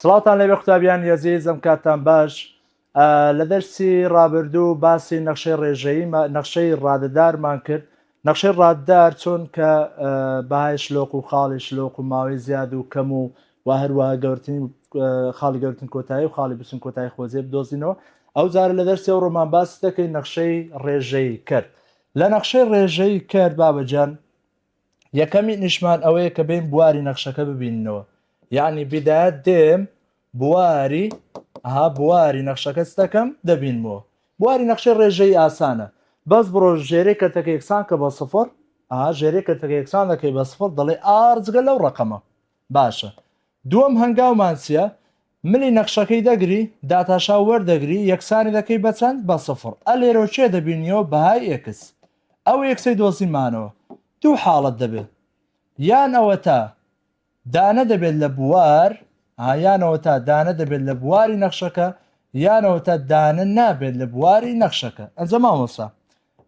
سڵاتان لێبێ قوتابیان یەزیز ئەم کاتان باش لە دەرسی ڕابردوو باسی نەخشەی ڕێژەیی نەخشەی ڕادەدارمان کرد. نەخشەی ڕاددار چۆن کە بەهای شلۆق و خاڵی شلۆق و ماوەی زیاد و کەم و هەروەها گەورتنی خاڵی گەورتن کۆتایی و خاڵی بچن کۆتایی خۆزیێ بدۆزینەوە. ئەو جارە لە دەرسی ئەو ڕۆمان باس دەکەین نەخشەی ڕێژەیی کرد. لە نەخشەی ڕێژەیی کرد بابەجان یەکەمی نیشمان ئەوەیە کە بین بواری نەخشەکە ببیننەوە، یعنی بدایەت دێم بواری نەخشەکە دەکەم دەبینمەوە. بواری نەخشەی ڕێژەیی ئاسانە، بەس بڕۆ ژێرەی کەرتەکە یەکسان کە بە سفر ژێرەی کەرتەکە یەکسان دەکەی بە سفر دەڵێ ئارجگە لەو ڕقەمە باشە. دووەم هەنگاومان چییە؟ ملی نەخشەکەی دەگری داتاشا وەردەگری یەکسانی دەکەی بەچەند بە سفر لێرە چێ دەبینیەوە بەهای ئێکس ئەو یەکسەی دۆزیمانەوە. دوو حاڵەت دەبێت، یان ئەوە تا دانە دەبێت لە بوار یانەوە تا دانە دەبێت لە بواری نەخشەکە یانەوە تا دانە نابێت لە بواری نەخشەکە. ئەنجە مامۆستا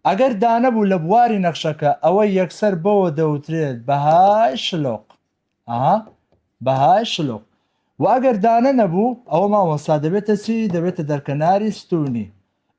ئەگەر دانە بوو لە بواری نەخشەکە ئەوە یەکسەر بەوە دەوترێت بەهای شلۆق بەهای شلۆق و ئەگەر دانە نەبوو ئەوە مامۆستا دەبێتە چی؟ دەبێتە دەرکەناری ستونی.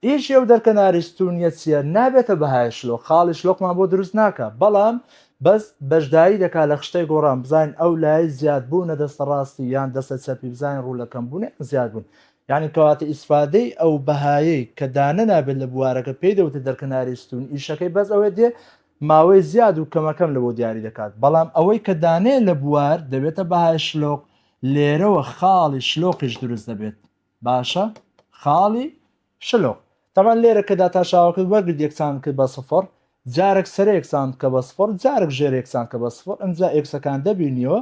ئیشی ئەو دەرکەناری ستونیە چییە؟ نابێتە بەهای شلۆق. خاڵی شلۆقمان بۆ دروست ناکە، بەڵام بەس بەشداری دەکات لە خشتەی گۆڕان بزانین ئەو لای زیاد بوونە دەستە ڕاستی یان دەستە چەپی بزانین ڕوو لەکەم بوونێ زیاد بوون، یعنی کەواتە ئیسفادەی ئەو بەهایەی کە دانە نابێت لە بوارەکە پێی دەوتە دەرکەناری ستون. ئیشەکەی بەس ئەوێ دێ ماوەی زیاد و کەمەکەم لە بۆ دیاری دەکات، بەڵام ئەوەی کە دانەیە لە بوار دەبێتە بەهای شلۆق. لێرەوە خاڵی شلۆقیش دروست دەبێت. باشە خاڵی شلۆق تەمان لێرە کە داتاشاوەکە وەرگرت یەکسان کرد بە سفر، جارێک سەرە یەکسان کە بە سفر جارێک ژێر یەکسان کە بە سفر، ئەمجا ئێکسەکان دەبینیەوە.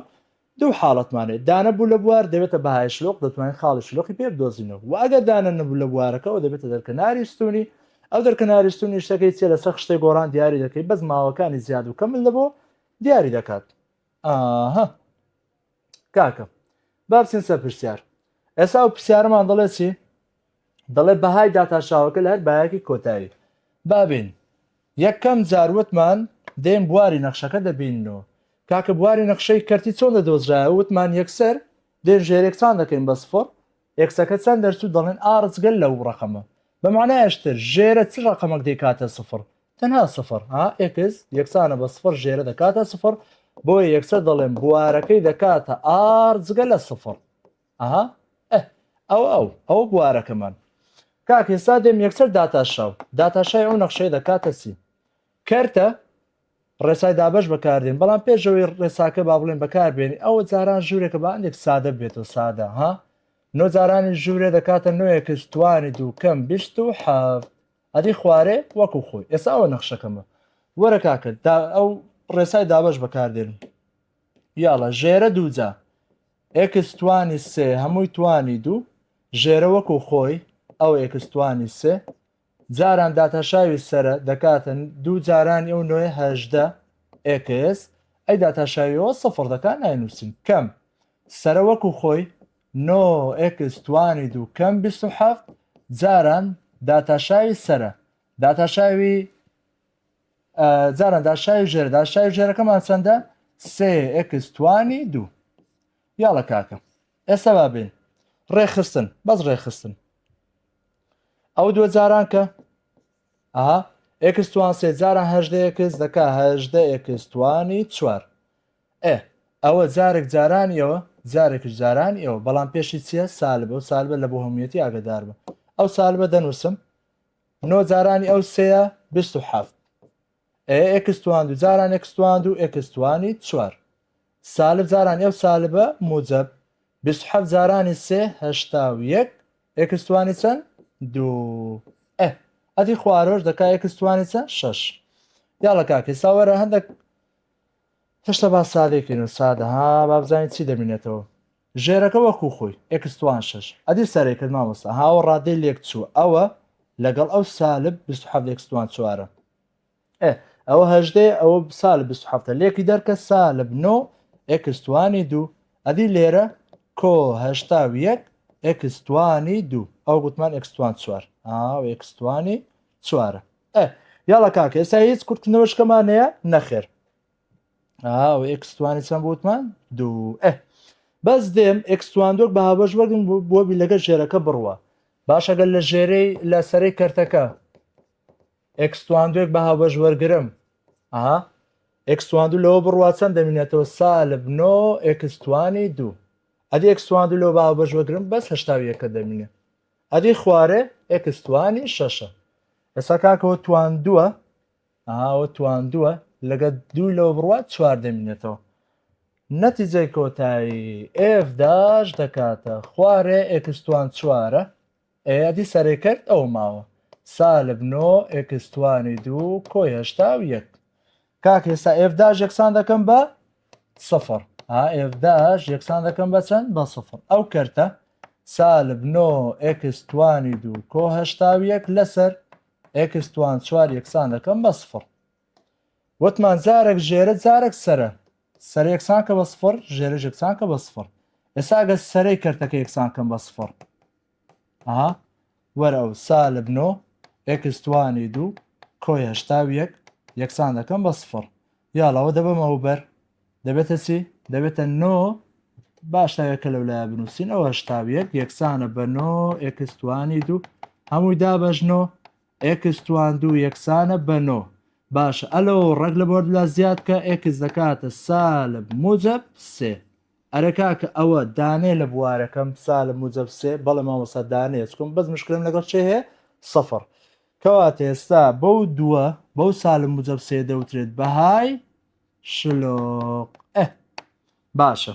دوو حاڵەتمانێت، دانە بوو لە بوار دەبێتە بەهای شلۆق دەتوانین خاڵی شلۆقی پێ بدۆزینەوە، و ئەگەر دانە نەبوو لە بوارەکەەوە دەبێتە دەرکەناری ستونی. ئەو دەرکەناری ستونی شتەکەی چێ لەسەر خشتەی گۆڕان دیاری دەکەی، بەس ماوەکانی زیاد و کەمل لە بۆ دیاری دەکات. کاکە بابچین سەر پرسیار. ئێستا ئەو پرسیارەمان دەڵێ چی؟ دەڵێ بەهای داتاشاوەکە لە هەر بایەکی کۆتایی. بابین یەکەم جاروتمان دێن بواری نەخشەکە دەبینەوە. کاکە بواری نەخشەی کەرتی چۆن دەدۆزرایە؟ وتمان یەکسەر دێن ژێرێکسان دەکەین بە سفر، یەکسەکە چەند دەرچوو دەڵێن ئارجگەل لەو ڕقەمە. بەمانای ئەشتر ژێرە چ ڕقەمەک دەیکاتە سفر؟ تەنها سفر. ئێکس یەکسانە بە سفر ژێرە دەکاتە سفر، بۆیە یەکسەر دەڵێن بوارەکەی دەکاتە ئارجگە لە سفر. ئەو بوارەکەمان. کاک ئێستا دێم یەکسەر داتاشای ئەو نەخشەی دەکاتە چی؟ کەرتە ڕێسای دابش بەکاردێن، بەڵام پێشەوەی ڕێساکە با بڵێن بەکاربێنی ئەوە جاران ژوورێکە بە ئەندێک سادە بێتەوە سادە نۆ جارانی ژوورێ دەکاتە نوێیەکەش توانی دوو کەم 27 ئەدی خوارێ وەکو خۆی. ئێستا ئەوە نەخشەکەمە وەرە کاکە ئەو ڕێسای دابش بەکاردێن. یاڵە ژێرە دووجا ئێکس توانی سێ هەمووی توانی دوو ژێرە وەکو خۆی ئەو ئێکستوانی سێ جاران داتاشاوی سرە دەکاتن دوو جارانی ئەو نوێ هەژدە ئێکس ئەی داتاشاویەوە سفر دەکات ناینووسین کەم سرە وەکو خۆی نۆ ئێکستوانی دوو کەم 27 جاران داتاشاوی سرە داتاشاوی جاران داشاوی ژێرە داشاوی ژێرەکەمان چەندە؟ سێ ئێکستوانی دوو. یاڵە کاکە ئێستا بابین ڕێخستن بەس ڕێخستن ئەو دووە جاران کە ئێکستوان سێ جاران هەژدە ئێکس دەکا هەژدە ئێکستوانی چوار. ئەوە جارێک جارانیەوە جارێکش جارانیەوە، بەڵام پێشی چییە؟ سالبە و سالبە لە بۆ هەموویەتی ئاگدار بە. ئەو سالبە دەنووسم نۆ جارانی ئەو سەیە 27 ئێکستوان دو جاران ئێکستوان دوو ئێکستوانی چوار. سالب جارانی ئەو سالبە موجب 27 جارانی سێ 81 ئێکستوانی چەند؟ دوو. ئەدی خوارۆژ دەکا ئێکستوانی چەند؟ 6. یاڵە کاکە ساوەرە هەندێک هێشتا با سادێکین و سادە با بزانین چی دەبینێتەوە. ژێرەکە وەکو خۆی ئێکستوان 6 ئەدی سەرێکرد مامۆستا هاوە ڕادەی لێک چوو ئەوە لەگەڵ ئەو سالب 27 ئێکستوان چوارە. ئەوە هەژدەیە ئەوە سالب 27 لێکی دەرکە سالب 9 ئێکستوانی دوو ئەدی لێرە کۆ 81 ئێکستوانی دوو ئەو گوتمان ئێکستوان چوار ئێکستوانی چوارە. یاڵە کاکە ئێستا هیچ کورتکردنەوەشکەمانەیە نەخێر ئێکستوانی چەند بوتمان؟ دوو. بەس دێم ئەکستواندۆک بە هاوبەش وەرگن بۆ لەگە ژێرەکە بڕوە باشەگەر لە ژێرەی لە سەرەی کەرتەکە ئەکستواندۆک بە هاوبەش وەرگرم ئەکستواندو لەوە بڕوا چەند دەمێنێتەوە سالب 9 ئەکستوانی 2 ئەدی ئەکستواندو لەوە بە هاوبەش وەرگرم بەس 81 دەمێنێت ئەدی خوارێ ئەکستوانی 6 ئێستا کاکەوە تواندووە ئەوە تواندووە لەگە دوو لەوە بڕوا 4 دەمێنێتەوە نەتیجەی کۆتایی ئێفداش دەکاتە خوارێ ئێکستوان چوارە ئەدی سەرێ کرد ئەو ماوە سالب 9 ئێکستوانی 2 کۆی 81 کاک ئێستا ئێفداش یەکسان دەکەم بە سفر ئێفداش یەکسان دەکەم بە چەند بە سفر ئەو کەرتە سالب 9 ئێکستوانی 2 کۆ 81 لەسەر ئێکستوان 4 یەکسان دەکەم بە سفر وتمان جارێک ژێرە جارێک سەرە سەر یەکسان کە بە سفر ژێرە یەکسان کە بە سفر ئێستا گە سەرەی کەرتەکە یەکسان کەم بە سفر وەرە ئەو سالب 9 ئێکستوانی 2 کۆی 81 یەکسان دەکەم بە سفر یاڵەوە دەبمەوە بەر دەبێتە چی دەبێتە 9 باشتاوێکە لەو لای بنووسین ئەوە 81 یەکسانە بە 9 ئێکستوانی 2 هەمووی دابەژنۆ ئێکستوان 2 یەکسانە بە 9 باشە ئەلەوە ڕێک لە بۆرد زیاد کە ئێکس دەکاتە سالب موجب سێ ئەرەکاکە ئەوە دانێ لە بوارەکەم سالب موجب سێ بەڵێ مامۆستا دانێ چکم بەس مشکلم لەگەڵ چێ هەیە سەفر کەواتە ئێستا بەو دووە بەو سالب موجب سێ دەوترێت بەهای شلۆق باشە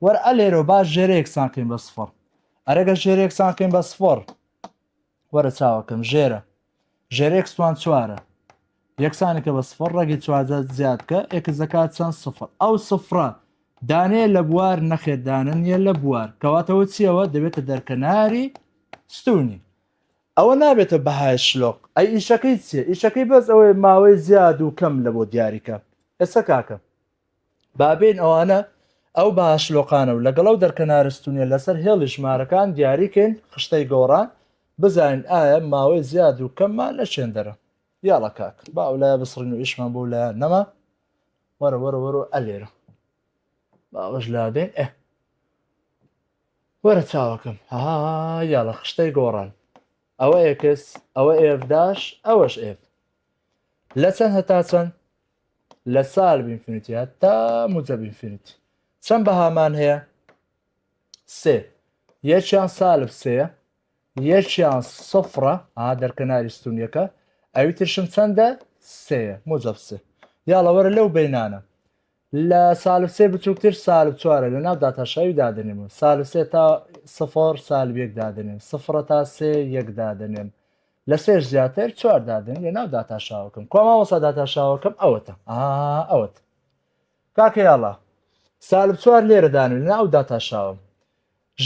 وەرە ئەلێرە باش ژێرە یەکسانکەین بە سفر ئەرەگە ژێرە یەکسانکەین بە سفر وەرە چاوەکەم ژێرە ئێکستوان چوارە یەکسانێکە بە سفر ڕێگی چوارجار زیادکە ئێکس دەکات چەند سفر ئەو سفرە دانێ لە بوار نەخێت دانە نیە لە بوار کەواتەوە چیەوە دەبێتە دەرکەناری ستونی ئەوە نابێتە بەهای شلۆق ئەی ئیشەکەی چیە ئیشەکەی بەس ئەوەی ماوەی زیاد و کەم لە بۆ دیاریکە ئێستا کاکە بابێن ئەوانە ئەو باشلۆقانە و لەگەڵ ئەو دەرکەنارستونیە لەسەر هێڵی ژمارەکان دیاریکەین خشتەی گۆڕان بزانین ئایا ماوەی زیاد و کەممان لە چێندەرە یاڵە کاک با ئەولای بسڕین و ئیشمان بۆ لایە نەما وەرە ئەلێرە باوەش لادێن وەرە چاوەکەم یاڵە خشتەی گۆڕان ئەوە ئێکس ئەوە ئێفداش ئەوەش ئێف لە چەند هەتا چەند لە سالب ئینفینیتی تا موجب ئینفینیتی چەند بەهامان هەیە سێ یەکیان سالب سێە یەکیان سفرە دەرکەناری ستونیەکە ئەویترشم چەندە سێە موجب سێ یاڵە وەرە لەو بینانە لە سالب سێ بچووکتر سالب چوارە لە ناو داتاشاوی دادنێم سالب سێ تا سفر سالب یەک دادنێن سفرە تا سێ یەک دادنێن لە سێش زیاتر چوار دادن لە ناو داتاشاوەکەم کۆماوەسا داتاشاوەکەم ئەوەتە ئەوەت کاکە یاڵە سالب چوار لێرە دانێن لە ناو داتاشاوم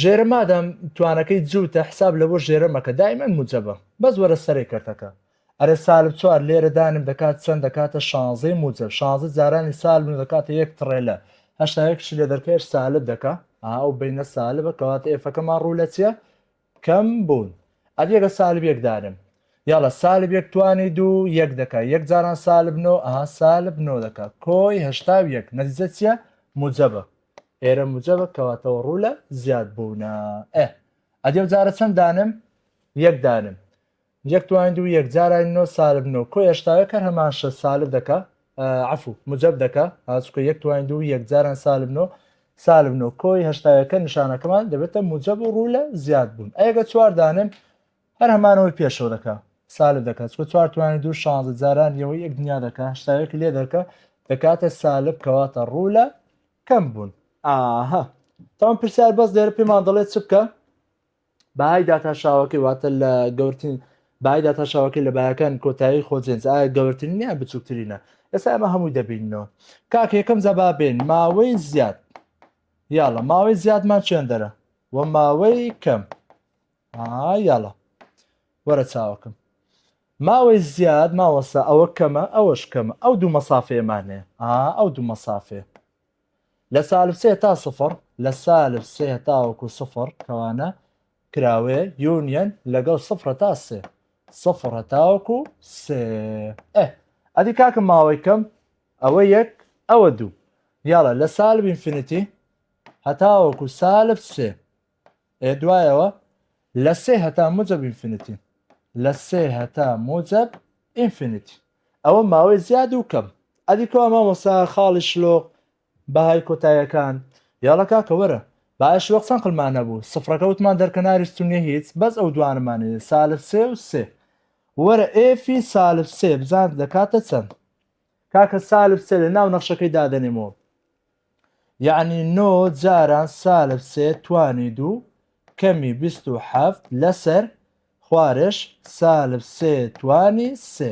ژێرە مادەم توانەکەی جووتە حساب لە بۆ ژێرە مەکە دایمەن موجبە بەس وەرە سەرەی کەرتەکە ئەرە سالب چوار لێرە دانم دەکات چەند دەکاتە 16 موجب 16 جارانی سالب دەکاتە یەک تڕێلە هەشتاەکش لێ دەرکەش سالب دەکا ئەو بینە سالبە کەواتە ئێفەکەمان ڕوو لە چیە کەم بوون ئەدیەگە سالب یەک دارم یاڵە سالب یەک توانی دوو یەک دەکات یەک جاران سالب نۆ سالب نۆ دەکات کۆی هەشتا یەک نەتیجە چیە موجبە ئێرە موجبە کەواتەوە ڕوو لە زیاد بوونە ئەدێ جارە چەند دانم یەک دانم یەک توانین دوو یەک جارانی نۆ سالب نۆ کۆی هەشتاوە کە هەمان شە سالب دەکا عفو موجب دەکا هاچکە یەک توانین دوو یەک جاران سالب نۆ کۆی هەشتاوەکە نیشانەکەمان دەبێتە موجب و ڕوو لە زیاد بوون ئەگە چوار دانم هەر هەمانەوەی پێشەوە دەکا سالب دەکات چکە چوار توانین دوو 16 جارانیەوە یەک دنیا دەکا هەشتاوەک لێ دەکە دەکاتە سالب کەواتە ڕوو لە کەم بوون تاوان پرسیار بەس دێرە پێمان دەڵێت چ بکە بەهای داتاشاوەکەی واتە لە گەورترین بای داتاشاوەکەی لە بایەکان کۆتایی خۆجێنج ئایا گەورترین یان بچووکترینە ئێستا ئەمە هەمووی دەبینەوە کاک یەکەم جەبا بێن ماوەی زیاد یاڵە ماوەی زیادمان چێندەرە و ماوەی کەم یاڵە وەرە چاوەکەم ماوەی زیاد ماوەسا ئەوە کەمە ئەوەش کەمە ئەو دوو مەسافەیەمان هەیە ئەو دوو مەسافێ لە سالب سێ تا سفر لە سالب سێ تاوەکو سفر کەوانە کراوێ یونیەن لەگەڵ سفرە تا سێ سفرە تاوەکو سێ ئەدی کاکە ماوەی کەم ئەوە یەک ئەوە دوو یاڵە لە سالب ئینفینیتی هەتاوەکو سالب سێ دوایەوە لە سێ هەتا موجب ئینفینیتی لە سێ هەتا موجب ئینفینیتی ئەوە ماوەی زیاد و کەم ئەدیکەوە مامۆستا خاڵی شلۆق بەهای کۆتاییەکان یاڵە کاکە وەرە باە شلۆق چەند قڵمانە بوو سفرەکە وتمان دەرکەناری ستونیە هیچ بەس ئەو دوانمانێ سالب سێ و سێ وەرە ئێفی سالب سێ بزان دەکاتە چەند کاکە سالب سێ لە ناو نەخشەکەی دادەنیمەوە یعنی 9 جاران سالب سێ توانی دوو کەمی 27 لەسەر خوارش سالب سێ توانی سێ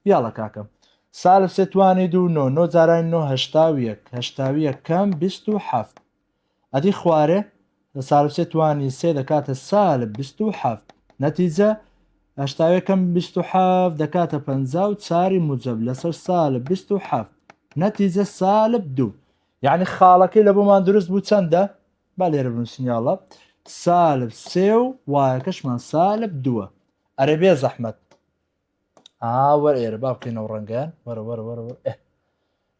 یاڵە کاکەم سالب سێ توانی دوو 9 جاران 9 هەشتاویەک هەشتاویە کەم 27 ئەدی خوارێ لە سالب سێ توانی سێ دەکاتە سالب 27 نەتیجە هەشتاویە کەم 27 دەکاتە 54 موجب لەسەر سالب 27 نەتیجە سالب 2 یعنی خاڵەکەی لە بۆمان دروست بوو چەندە با لێرە بنووسینیاڵە سالب سێ و وایەکەشمان سالب 2 ئەرێ بێ زەحمەت وەرە ئێرە با بکەینەوە ڕەنگەیان وەرە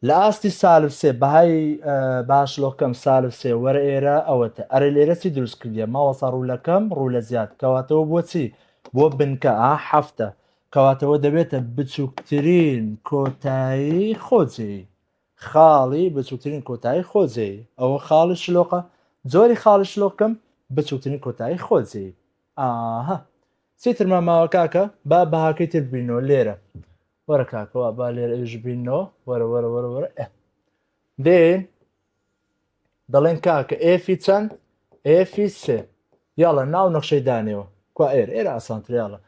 لە ئاستی سالب سێ بەهای باشلۆکەم سالب سێ وەرە ئێرە ئەوەتە ئەرە لێرە چی دروست کردیە ماوەسا ڕوولەکەم ڕوو لە زیاد کەواتەوە بۆچی بۆ بنکە هەفتە کەواتەوە دەبێتە بچووکترین کۆتایی خۆجێ خاڵی بچووکترین کۆتایی خۆجێ ئەوە خاڵی شلۆقە زۆری خاڵی شلۆکەم بچووکترین کۆتایی خۆجێ ئاها چیترمان ماوە کاکە با بەهاکەی تر بینەوە لێرە وەرە کاکەوە با لێرە ئێژ بینەوە وەرە دێن دەڵێن کاکە ئێفی چەند ئێفی سێ یاڵە ناو نەخشەی دانێەوە کو ئێرە ئاسانتریاڵە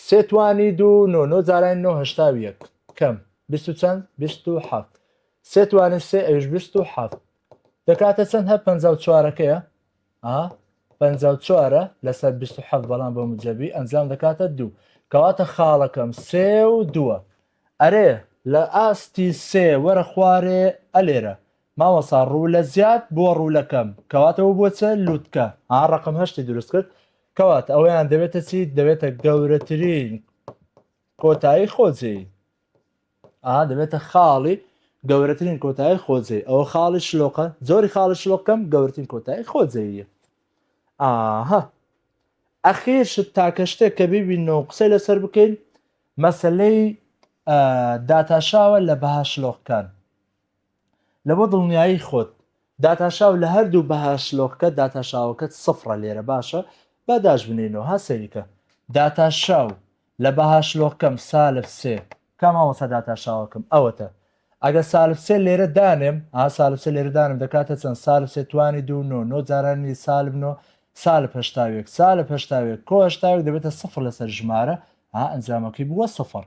سێ توانی دوو 9 جاران 9 هەشتاویەک کەم 20 چەند 27 سێ توانی سێ ئەوش 27 دەکاتە چەند هە 54ەکەیە 54 لەسەر 27 بەڵام بە موجەبی ئەنجام دەکاتە 2 کەواتە خاڵەکەم سێ و 2 ئەرێ لە ئاستی سێ وەرە خوارێ ئەلێرە ماوەسا ڕوو لە زیاد بۆ ڕوولەکەم کەواتەوە بۆچە لووتکە ڕقم هەشتی دروست کرد کەواتە ئەویان دەبێتە چی دەبێتە گەورەترین کۆتایی خۆجێ دەبێتە خاڵی گەورەترین کۆتایی خۆجێ ئەوە خاڵی شلۆقە زۆری خاڵی شلۆکەم گەورەترین کۆتایی خۆجێیە ئەخیر شت تاکە شتێک کە بیبینەوە قسەی لەسەر بکەین مەسەلەی داتاشاوە لە بەها شلۆقەکان لە بۆ دڵنیایی خۆت داتاشاو لە هەردوو بەها شلۆقەکە داتاشاوەکەت سفرە لێرە باشە بەداش بنێنەوە هەسەریکە داتاشاو لە بەها شلۆقەکەم سالب سێ کاماوەسە داتاشاوەکەم ئەوەتە ئەگە سالب سێ لێرە دانێم سالب سێ لێرە دانم دەکاتە چەند سالب سێ توانی دوو 9 جارانی سالب 9 سالب هەشتاوێک سالب هەشتاوێک کۆ هەشتاوێک دەبێتە سفر لەسەر ژمارە ئەنجامەکەی بووە سفر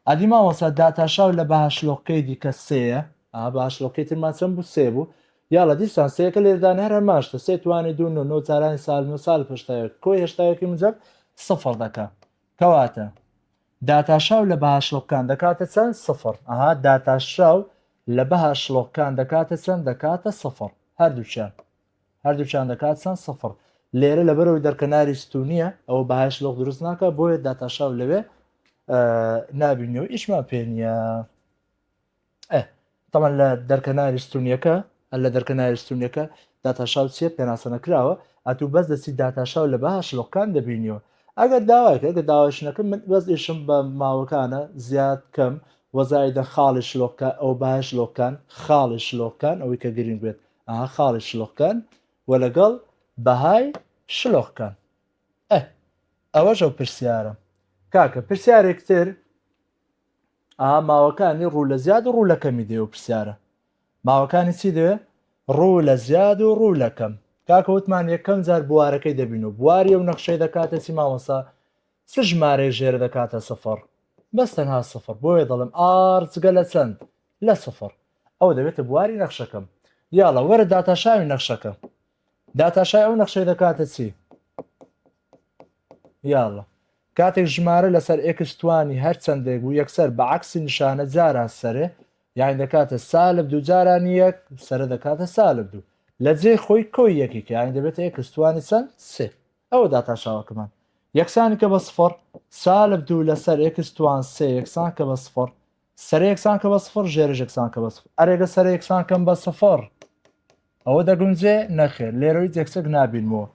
ئەدی ماوەسا داتاشاو لە بەهاشلۆقەکەی دیکە سێە باشلۆقەکەی ترمان چەند بوو سێ بوو یاڵە دیسان سەیەکە لێردان هەر هەماشتە سێ توانی دوو 9 جارانی سالب 9 سالب هەشتاوێک کۆی هەشتاوێکی موجب سفر دەکا کەواتە داتاشاو لە بەهاشلۆقەکان دەکاتە چەند سفر داتاشاو لە بەهاشلۆقەکان دەکاتە چەند دەکاتە سفر هەردووچیان دەکات چەند سفر لێرە لەبەرەوەی دەرکەناری ستونیە ئەوە بەهاشلۆق دروست ناکە بۆیە داتاشاو لەوێ نابینەوە ئیشمان پێ نییە تەمان لە دەرکەناری ستونیەکە لە دەرکەناری ستونیەکە داتاشاو چێت پێناسە نەکراوە ئەتوو بەس دەچی داتاشاو لە بەهاشلۆقەکان دەبینیەوە ئەگەر داواکە ئەگە داواشنەکە من بەس ئیشم بە ماوەکانە زیاد کەم وەزایدە خاڵی شلۆقەکە ئەو بەهاشلۆقەکان خاڵی شلۆقەکان ئەوەی کە گرنگ بێت خاڵی شلۆقەکان و لەگەڵ بەهای شلۆقەکان ئەوەش ئەو پرسیارە کاکە پرسیارێکتر ماوەکانی ڕوو لە زیاد و ڕوو لەکەمی دێ و پرسیارە ماوەکانی چی دەوێ ڕوو لە زیاد و ڕوو لەکەم کاکە وتمان یەکەم جار بوارەکەی دەبین و بواری ئەو نەخشەی دەکاتە چی ماوەسا چ ژمارەی ژێرە دەکاتە سفر بەس تەنها سفر بۆیە دەڵم جگە لە چەند لە سفر ئەو دەبێتە بواری نەخشەکەم یاڵە وەرە داتاشاوی نەخشەکە داتاشای ئەو نەخشەی دەکاتە چی یاڵە کاتێک ژمارە لەسەر ئێکس توانی هەر چەندێک بوو یەکسەر بە عەکسی نیشانە جاران سەرێ یان دەکاتە سالب دوو جارانی یەک سەرە دەکاتە سالب دوو لە جێ خۆی کۆی یەکێکە یان دەبێتە ئێکس توانی چەند سێ ئەوە داتاشاوەکەمان یەکسانی کە بە سفر سالب دوو لەسەر ئێکس توان سێ یەکسان کە بە سفر سەر یەکسان کە بە سفر ژێرە یەکسان کە بە سفر ئەرێگە سەر یەکسان کەم بە سفر ئەوە دەگونجێ نەخێر لێرەوەی جێکسێک نابینمەوە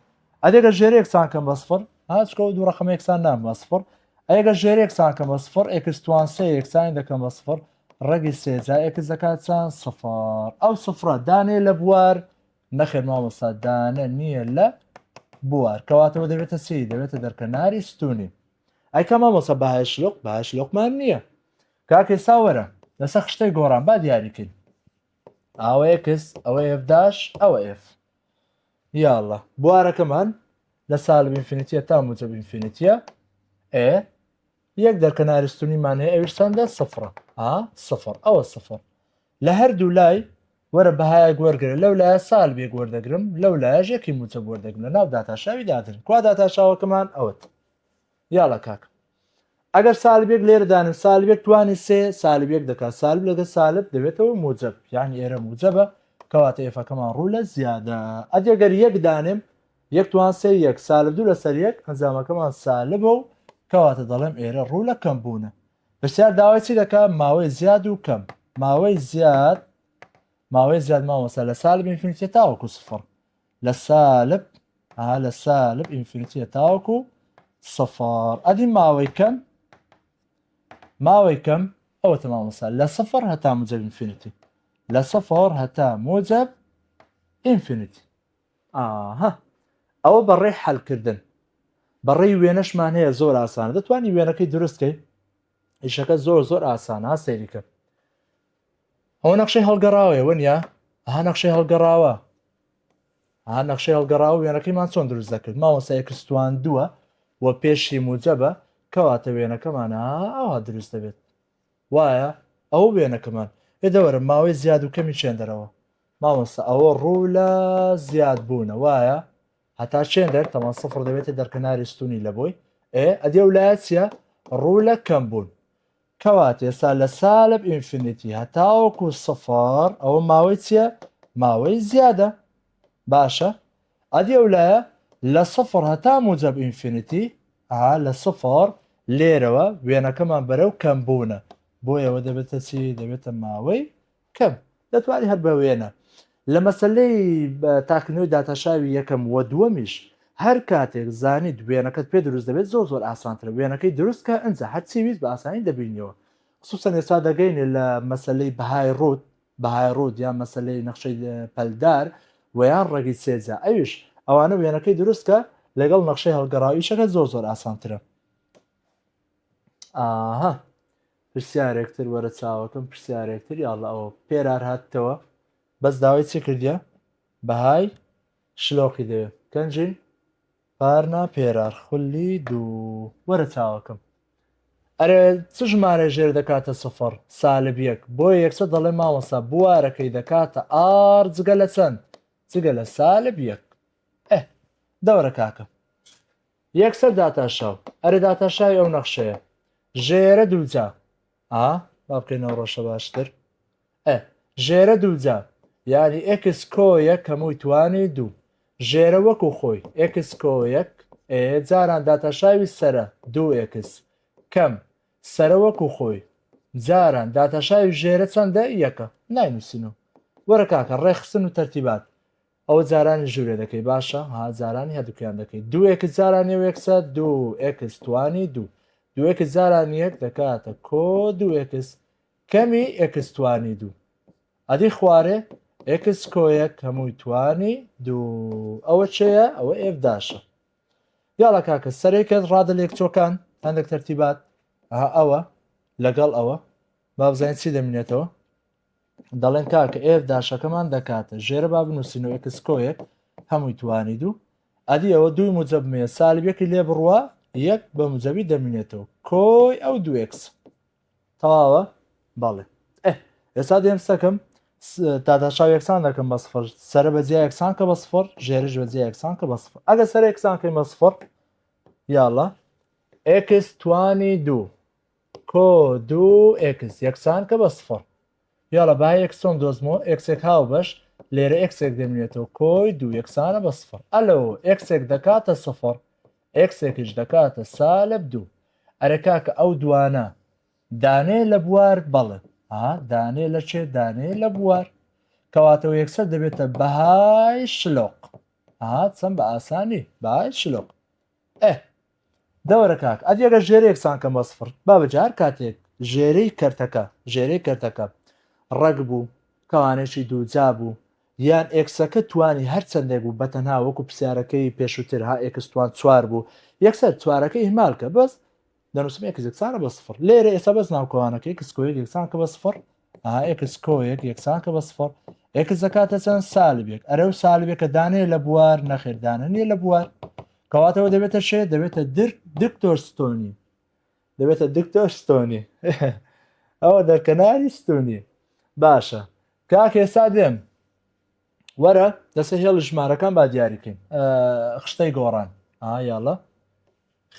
ئەدێگە ژێرەیەکسان کەم بە سفر هاچکە و دوو ڕقم یەکسان نام بە سفر ئەگە ژێرەیەکسان کەم بە سفر ئێکستوان سێ یەکسانی دەکەم بە سفر ڕەگی سێجا ئێکس دەکات چەند سفر ئەو سفرە دانێ لە بوار نەخێر مامۆستا دانە نییە لە بوار کەواتەوە دەبێتە سی دەبێتە دەرکەناری ستونی ئەیکە مامۆستا بەهاش لۆقمان نییە کاکێ ساوەرە لەسەر خشتەی گۆڕان با دیاریکەین ئەوە ئێکس ئەوە ئێفداش ئەوە ئێف یاڵە بوارەکەمان لە سالب ئینفینیتیە تا موجب ئینفینیتیە ئێ یەک دەرکەناری ستونیمان هەیە ئەویش چەندە سفرە سفر ئەوە سفر لە هەردوو لای وەرە بەهایەک وەرگرە لەو لایە سالبێک وەردەگرم لەو لایەش یەکی موجب وەردەگرم لە ناو داتاشاوی دادن کوا داتاشاوەکەمان ئەوەت یاڵە کاکە ئەگەر سالبێک لێرەدانم سالبێک توانی سێ سالبێک دەکات سالب لەگە سالب دەبێتەوە موجب یعنی ئێرە موجبە کەواتە ئێفەکەمان ڕوو لە زیادە ئەدێگەر یەک دانم یەک توان سێ یەک سالب دوو لەسەر یەک ئەنجامەکەمان سالبە و کەواتە دەڵێم ئێرە ڕوو لە کەم بوونە پرسیار داوای چی دەکات ماوەی زیاد و کەم ماوەی زیاد مامۆستا لە سالب ئینفینیتیە تاوەکو سفر لە سالب ئینفینیتیە تاوەکو سفر ئەدی ماوەی کەم ئەوەتە مامۆستا لە سفر هەتا موجب ئینفینیتی لە سفر هەتا موجب ئینفینیتی ئەوە بەڕێی حەلکردن بەڕێی وێنەشمان هەیە زۆر ئاسانە دەتوانی وێنەکەی دروستکەی ئیشەکە زۆر ئاسانە سەیریکە ئەوە نەخشەی هەڵگەڕاوە وەنیا نەخشەی هەڵگەڕاوە وێنەکەیمان چۆن دروست دەکرد ماوەسا یەکستوان دووە و پێشی موجبە کەواتە وێنەکەمانە ئەوها دروست دەبێت وایە ئەو وێنەکەمان ئێدەوەرە ماوەی زیاد و کەمی چێن دەرەوە مامۆستا ئەوە ڕوو لە زیاد بوونە وایە هەتا چێن دەر تەمان سفر دەبێتە دەرکەناری ستونی لە بۆی ئەدێ و لایە چیە ڕوو لە کەم بوون کەواتە ئێستا لە سالب ئینفینیتی هەتاوەکو سفر ئەوە ماوەی چییە ماوەی زیادە باشە ئەدێ و لایە لە سفر هەتا موجب ئینفینیتی لە سفر لێرەوە وێنەکەمان بەرەو کەم بوونە بۆیەوە دەبێتە چی دەبێتە ماوەی کەم دەتوانانی هەر بە وێنە لە مەسلەی تاکنەوەی داتاشاوی یەکەم وە دووەمیش هەر کاتێک زانیت وێنەکەت پێ دروست دەبێت زۆر ئاسانترە وێنەکەی دروستکە ئەنجە هەرچی ویست بە ئاسانی دەبینیەوە خصوصەن ئێستا دەگەینێ لە مەسلەی بەهای ڕوود یان مەسلەی نەخشەی پەلدار ویان ڕێگی سێجا ئەویش ئەوانە وێنەکەی دروستکە لەگەڵ نەخشەی هەڵگەڕاویشەکە زۆر ئاسانترە پرسیارێکتر وەرە چاوەکەم پرسیارێکتر یاڵە ئەوە پێرار هاتتەوە بەس داوای چی کردیە بەهای شلۆقی دەوێت کەنجین پارنا پێرار خولی دوو وەرە چاوەکەم ئەرێ چ ژمارە ژێر دەکاتە سفر سالب یەک بۆیە یەکسە دەڵێ مامۆستا بوارەکەی دەکاتە ئار جگە لە چەند جگە لە سالب یەک دەورە کاکە یەکسەر داتاشاو ئەرێ داتاشاوی ئەو نەخشەیە ژێرە دووجا با بکەینەوە ڕۆشە باشتر ژێرە دووجا یعنی ئێکس کۆ یەک هەمووی توانی دوو ژێرە وەکو خۆی ئێکس کۆ یەک جاران داتاشاوی سەرە دوو ئێکس کەم سەرە وەکو خۆی جاران داتاشاوی ژێرە چەندە یەکە ناینووسینەوە وەرە کاکە ڕێخستن و تەرتیبات ئەوە جارانی ژوورێ دەکەی باشە جارانی هەردووکیان دەکەی دوو ئێکس جارانی وێکسە دوو ئێکس توانی دوو دوو ئێکس جارانی یەک دەکاتە کۆ دوو ئێکس کەمی ئێکس توانی دوو ئەدی خوارێ ئێکس کۆ یەک هەمووی توانی دوو ئەوە چێە ئەوە ئێفداشە یاڵە کاکە سەرێکت ڕادە لێکچۆکان هەندێک تەرتیبات ئەوە لەگەڵ ئەوە با بزانین چی دەمێنێتەوە دەڵێن کاکە ئێفداشەکەمان دەکاتە ژێرە با بنووسین و ئێکس کۆ یەک هەمووی توانی دوو ئەدی ئەوە دووی موجبمەیە سالبێکی لێ بڕوە یەک بە موجبی دەمێنێتەوە کۆی ئەو دوو ئێکس تەواوە بەڵێ ئێستا دێم سەکەم داتاشاو یەکسان دەکەم بە سفر سەرە بەجیا یەکسان کە بە سفر ژێرش بەجیا یەکسان کە بە سفر ئەگە سەر یەکسان کەی بە سفر یاڵە ئێکس توانی دوو کۆ دوو ئێکس یەکسان کە بە سفر یاڵە با یەکسۆم دۆزمەوە ئێکسێک هاو بەش لێرە ئێکسێک دەمێنێتەوە کۆی دوو یەکسانە بە سفر ئەلۆ ئێکسێک دەکاتە سفر ئێکسێکیش دەکاتە سالب دوو ئەرە کاکە ئەو دوانە دانێ لە بوار بەڵێ دانێ لە چێ دانێ لە بوار کەواتەوە یەکسەر دەبێتە بەهای شلۆق. چەند بە ئاسانی بەهای شلۆق. دەوەرە کاک ئەدیەگە ژێرە یەکسان کەم بە سفر با بەجار کاتێک ژێرەی کەرتەکە ڕەگ بوو کەوانێکی دووجا بوو یان ئێکسەکە توانی هەر چەندێک بوو بەتەنها وەکو پرسیارەکەی پێشووتر ها ئێکستوان 4 بوو یەکسەر چوارەکەی هیمالکە بەس دەنووسم ئێکس یەکسانە بە سفر لێرە ئێستا بەس ناوکەوانەکە ئێکسکۆیەک یەکسان کە بە سفر ئێکسکۆیەک یەکسان کە بە سفر ئێکس دەکاتە چەند سالبێک ئەرە و سالبێکە دانەیە لە بوار نەخێردانە نیە لە بوار کەواتەوە دەبێتە شێ دەبێتە دکتۆرستۆنی دەبێتە دکتۆرستۆنی ئەوە دەرکەناری ستونی باشە کاک ئێستا دێم وەرە دەسە هێڵ ژمارەکان با دیاریکەین خشتەی گۆڕان یاڵە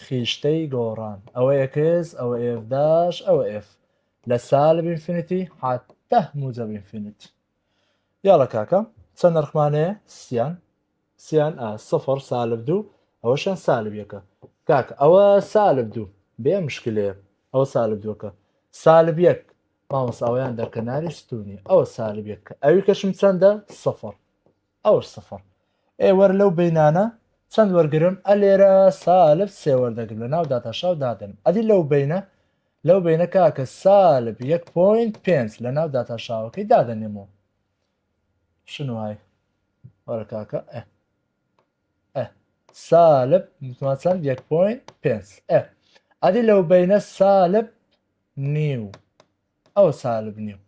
خیشتەی گۆڕان ئەوە یەکس ئەوە ئێفداش ئەوە ئف لە سالب ئینفینیتی حتە موجب ئینفینیتی یاڵە کاکە چەند نرخمانەیە سیان سفر سالب دوو ئەوەشان سالب یەکە کاک ئەوە سالب دوو بێ مشکلەیە ئەوە سالب دووەکە سالب یەک مامۆساویان دەرکەناری ستونی ئەوە سالب یەکە ئەوی کەشم چەندە سفر ئەوش سفر وەرە لەو بینانە چەند وەرگرم ئەلێرە سالب سێ وەردەگرم لە ناو داتاشا و دادنم ئەدی لەو بینە کاکە سالب 1.5 لە ناو داتاشاوەکەی دادەنێمەوە شنوهای وەرە کاکە سالب چەند 1.5 ئەدی لەو بینە سالب نیو ئەو سالب نیو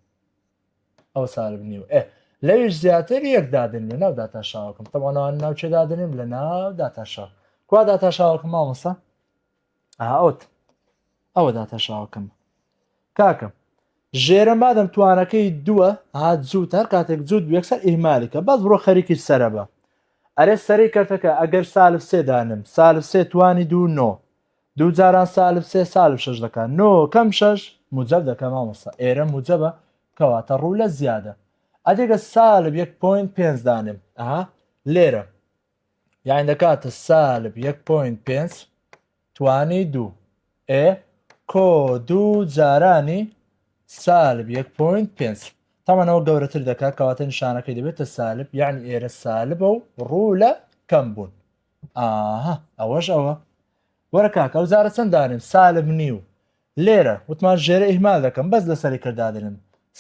لەویش زیاتر یەک دادن لە ناو داتاشاوەکەم تەمانەوە ناوچێ دادنیم لە ناو داتاشاو کوا داتاشاوەکەم مامۆستا ئەوە داتاشاوەکەم کاکەم ژێرە مادەم توانەکەی دووە جووت هەر کاتێک جووت یەکسەر ئیهمالیکە بەس بڕۆ خەریکی سەرە بە ئەرێ سەری کەرتەکە ئەگەر سالب سێ دانم سالب سێ توانی دوو نۆ دوو جاران سالب سێ سالب شەش دەکات نۆ کەم شەش موجب دەکە مامۆستا ئێرە موجبە کەواتە ڕوو لە زیادە ئەدێگە سالب 1.5 دانم لێرە یان دەکاتە سالب 1.5 توانی دوو کۆ دوو جارانی سالب 1.5 تەمەنەوە گەورەتر دەکات کەواتە نیشانەکەی دەبێتە سالب یعنی ئێرە سالبە و ڕوو لە کەم بوون ئەوەش ئەوە وەرە کاکە ئەو جارە چەند دانیم سالب نیو لێرە وتمان ژێرە ئیهمال دەکەم بەس لەسەری کردادنم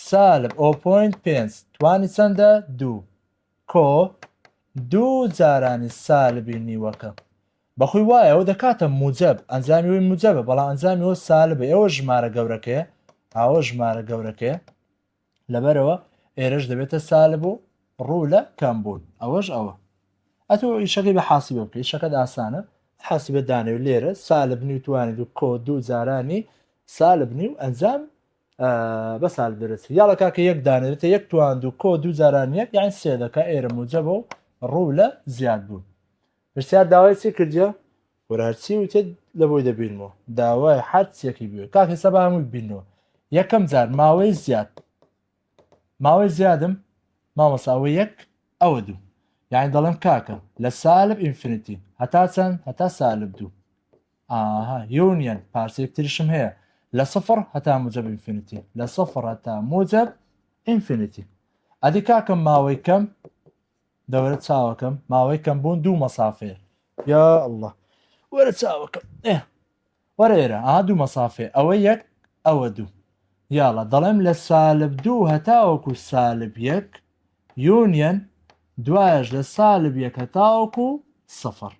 سالب 0.5 توانی چەندە دوو کۆ دوو جارانی سالبی نیوەکە بەخۆی وایە ئەو دەکاتە موجب ئەنجامی وی موجبە بەڵام ئەنجامی ئەوە سالبە ئێوە ژمارە گەورەکەیە لەبەرەوە ئێرەش دەبێتە سالب و ڕوو لە کەم بوون ئەوەش ئەوە ئەتۆ ئیشەکەی بە حاسیبە بکەیت ئیشەکەت ئاسانە حاسیبە دانەوێت لێرە سالب نیو توانی دوو کۆ دوو جارانی سالب نیو ئەنجام بە سالب دەرەچێت یاڵە کاکە یەک دانێتە یەک توان دوو کۆ دوو جاران یەک یان سێ دەکە ئێرە موجبە و ڕوو لە زیاد بوون پرسیار داوای چی کردیە وەرهەرچی وتێت لە بۆی دەبینەوە داوای حەرچێکی بێ کاک هێستا بە هەمووی بینەوە یەکەم جار ماوەی زیادم مامۆساوە یەک ئەوە دوو یعنی دەڵێم کاکە لە سالب ئینفینیتی هەتا چەند هەتا سالب دوو یونیەن پارسەیەکتریشم هەیە لە سفر هەتا موجب ئینفینیتی لە سفر هەتا موجب ئینفینیتی ئەدی کاکەم ماوەی کەم دەورە چاوەکەم ماوەی کەم بوون دوو مەسافەیە یا الله وەرە چاوەکەم وەرە ئێرە دوو مەسافێ ئەوە یەک ئەوە دوو یاڵە دەڵێم لە سالب دوو هەتاوەکو سالب یەک یونیەن دوایش لە سالب یەک هەتاوەکو سفر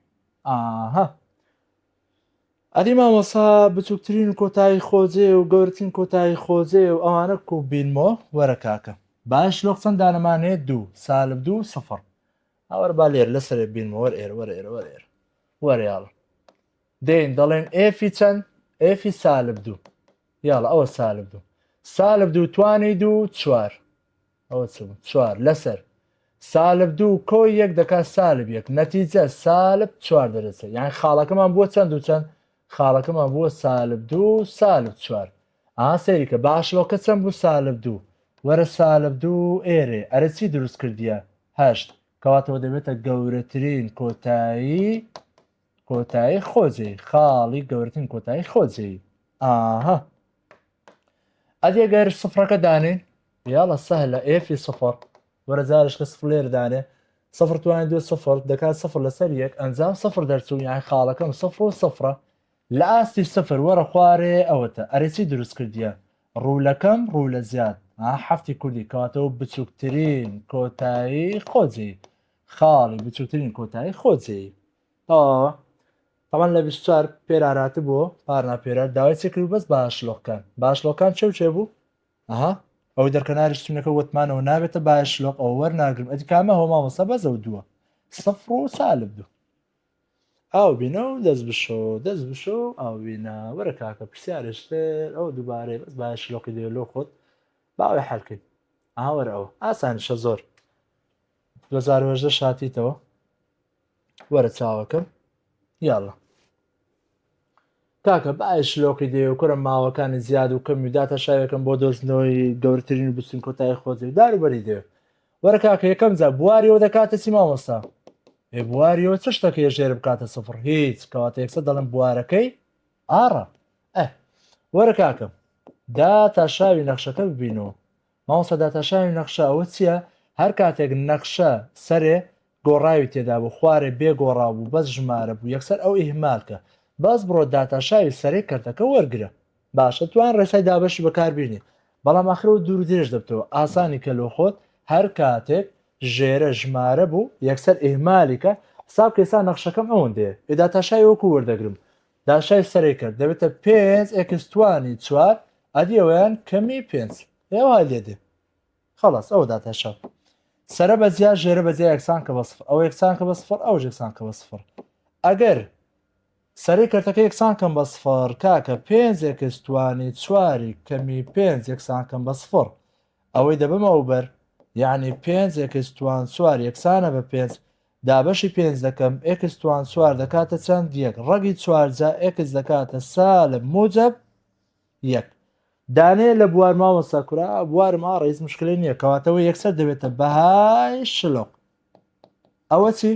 ئەدی مامۆسا بچووکترین کۆتایی خۆجێ و گەورەترین کۆتایی خۆجێ و ئەوانە کۆ بینمەوە وەرە کاکە باش لۆق چەند دانەمانەیە دوو سالب دوو سفر ئەوەرە با لێر لەسەر بینمەوە وەرێاڵە دێن دەڵێن ئێفی چەند ئێفی سالب دوو یاڵە ئەوە سالب دوو توانی دوو چوار ئەوە چوار لەسەر سالب دوو کۆی یەک دەکات سالب یەک نەتیجە سالب چوار دەرەچێت یان خاڵەکەمان بووە چەند و چەند خاڵەکەمان بووە سالب دوو سالب چوار سەیریکە باشڵۆکە چەند بوو سالب دوو وەرە سالب دوو ئێرێ ئەرە چی دروست کردیە هەشت کەواتەوە دەبێتە گەورەترین کۆتایی خۆجێ خاڵی گەورەترین کۆتایی خۆجێ ئەدێگەر سفرەکە دانێن یاڵە سەهلە ئێفی سفر وەرە جارش کە سفر لێرە دانێ سفر توانێت دوێ سفر دەکات سفر لەسەر یەک ئەنجام سفر دەرچوو یان خاڵەکەم سفر و سفرە لە ئاستی سفر وەرە خوارێ ئەوەتە ئەرێکی دروست کردیە ڕوولەکەم ڕوو لە زیاد هەفتی کوردی کەواتەوە بچووکترین کۆتایی خۆجێ خاڵی بچووکترین کۆتایی خۆجێ تاوان لە 24 پێراراتە بووە پارنا پێرار داوای چێ کرد بەس باشلۆکان باشلۆکان چێ بوو ئەها ئەو دەرکەناری شتونەکە وتمانەوە نابێتە باشلۆق ئەو وەرناگرم ئەدی کامە هۆمامەسە بەزەو دووە سفر و سالب دوو ئاو بینە و دەست بشۆ ئاو بینە وەرە کاکە پرسیارشتر ئەو دووبارەی بەس باشلۆقی دێ لۆ خۆت باوێ حەلکەین ئاوەرە ئەوە ئاسانیشە زۆر 2010 شاتیتەوە وەرە چاوەکەم یاڵە کاکە باش لۆقی دێ و کورە ماوەکانی زیاد و کەم داتە شاوەکەم بۆ دۆستنەوەی گەورەترین بستین کۆتای خۆزی داروبەری دێ وەرە کاکە یەکەم جا بواریەوە دەکاتە چی مامۆستا بواریەوە چ شتەکە ژێر بکاتە سفر هیچ کەواتە یەکسە دەڵم بوارەکەی ئاڕە وەرە کاکەم داتاشاوی نەخشەکە ببینەوە مامۆستا داتاشاوی نەخشە ئەوە چییە هەر کاتێک نەخشە سەرێ گۆڕاوی تێدا بوو خوارێ بێگۆڕا بوو بەس ژمارە بوو یەکسەر ئەو ئیهمالکە باس بڕۆ داتاشاوی سەرەی کردەکە وەرگرە باشە توان ڕێسای دابەشی بەکاربیێنی بەڵام ئاخرەوە دوور درێژ دەبتەوە ئاسانی کە لۆ خۆت هەر کاتێک ژێرە ژمارە بوو یەکسەر ئیهمالیکە حساب کەسا نەخشەکەم ئەوەندێ داتاشای وەکو وەردەگرم داشای سەرەی کرد دەبێتە 5 ئەکستوانی 4 ئەدی ئەویان کەمی 5 ئێوە لێدێ خەڵاس ئەوە داتاشا سرە بەجیا ژێرە بەجیا یەکسان کە بە سفر ئەو یەکسان کە بە سفر ئەو یەکسان کە بە سفر ئەگەر سەرەی کردەکە یەکسان کەم بە سفر کاکە 5 ئەکستوانی 4 کەمی 5 یەکسان کەم بە سفر ئەوەی دەبمەوە بەر یعنی 5 ئەکستوان 4 یەکسانە بە 5 دابەشی 5 دەکەم ئەکستوان 4 دەکاتە چەند یەک ڕەگی 4 جا ئەکس دەکاتە سالب موجب یەک دانێ لە بوار ماوەستا کورا بوارم ڕێز مشکلی نییە کەواتەوە یەکسەر دەبێتە بەهای شلۆق ئەوە چی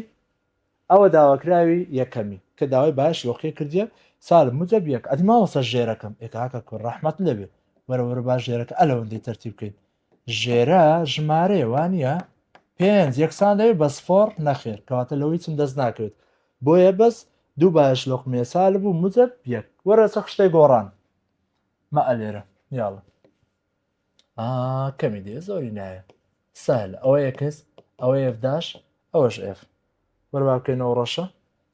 ئەوە داواکراوی یەکەمی کە داوای باش لۆقی کردیە سالب موجب یەک ئەدی ماوەستا ژێرەکەم ئێکاکە کوڕ ڕەحمەت لەبێ وەرەوەرە باش ژێرەکە ئەلەوەندەی تەرتیب بکەین ژێرە ژمارەیە وانە 5 یەکسان دەوێت بە سفۆر نەخێر کەواتە لەوەی چم دەست ناکەوێت بۆیە بەس دوو باش لۆقمێ سالب و موجب یەک وەرە چە خشتەی گۆڕان مە ئەلێرە یاڵە کەمی دێ زۆری نایە سهل ئەوە یەکەس ئەوە ئەفداش ئەوەش ئف وەربا بکەینەوە ڕەشە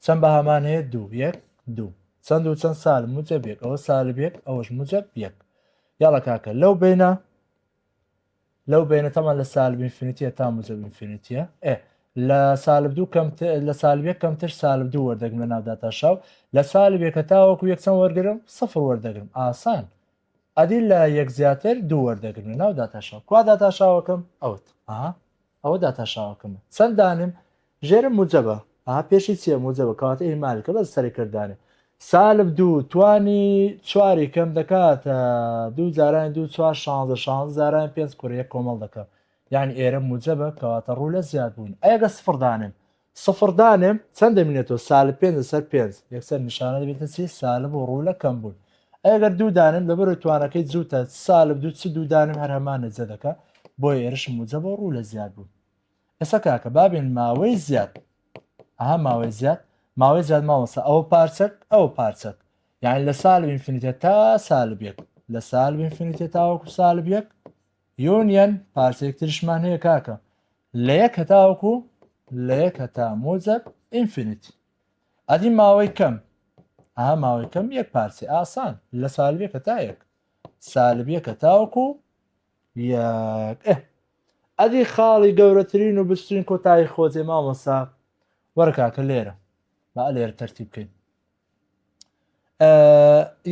چەند بە هەمان هەیە دوو یەک دوو چەند و چەند سالب موجب یەک ئەوە سالب یەک ئەوەش موجب یەک یاڵە کاکە لەو بینە تەمان لە سالب ئینفینیتیە تا موجب ئینفینیتیە لە سالب دوو لە سالب یەک کەمتر سالب دوو وەردەگرم لە ناو داتاشاو لە سالب یەکە تاوەکو یەکچەند وەرگرم سفر وەردەگرم ئاسان ئەدی لە یەک زیاتر دوو وەردەگرن ناو داتاشاو کوا داتاشاوەکەم ئەوت ئەوە داتاشاوەکەمە چەند دانم ژێرم موجبە پێشی چیە موجبە کەواتە ئیمالیکە بەس سەری کردانێ سالب دوو توانی چواری کەم دەکاتە دوو جاران دوو 4 16 زاران 5 کوڕە کۆمەڵ دەکە یعنی ئێرە موجبە کەواتە ڕوو لە زیاد بوون ئەگە سفر دانم چەند دەمینێتەوە سالب 5 لەسەر 5 یەکسەر نیشانە دەبێتە چی سالب و ڕوو لە کەم بوون ئەگەر دوو دانم لەبەر توانەکەی جووتە سالب دوو چ دوو دانم هەر هەمانە جە دەکە بۆی ئێرش موجبە ڕوو لە زیاد بوون ئێستا کاکە بابێن ماوەی زیاد ماوەی زیاد ماوەسە ئەوە پارچەک یعنی لە سالب ئینفینیتە تا سالب یەک لە سالب ئینفینیتە تاوەکو سالب یەک یۆنیەن پارچەیەکتریشمان هەیە کاکە لە یەک هەتاوەکو لە یەک هەتا موجب ئینفینیتی ئەدی ماوەی کەم ماوەی کەم یەک پارچی ئاسان لە سالب یەکە تا یەک سالب یەکە تاوەکو یەک ئەدی خاڵی گەورەترین و بچترین کۆتایی خۆجێ مامۆستا وەرە کاکە لێرە با لێرە تەرتیب بکەین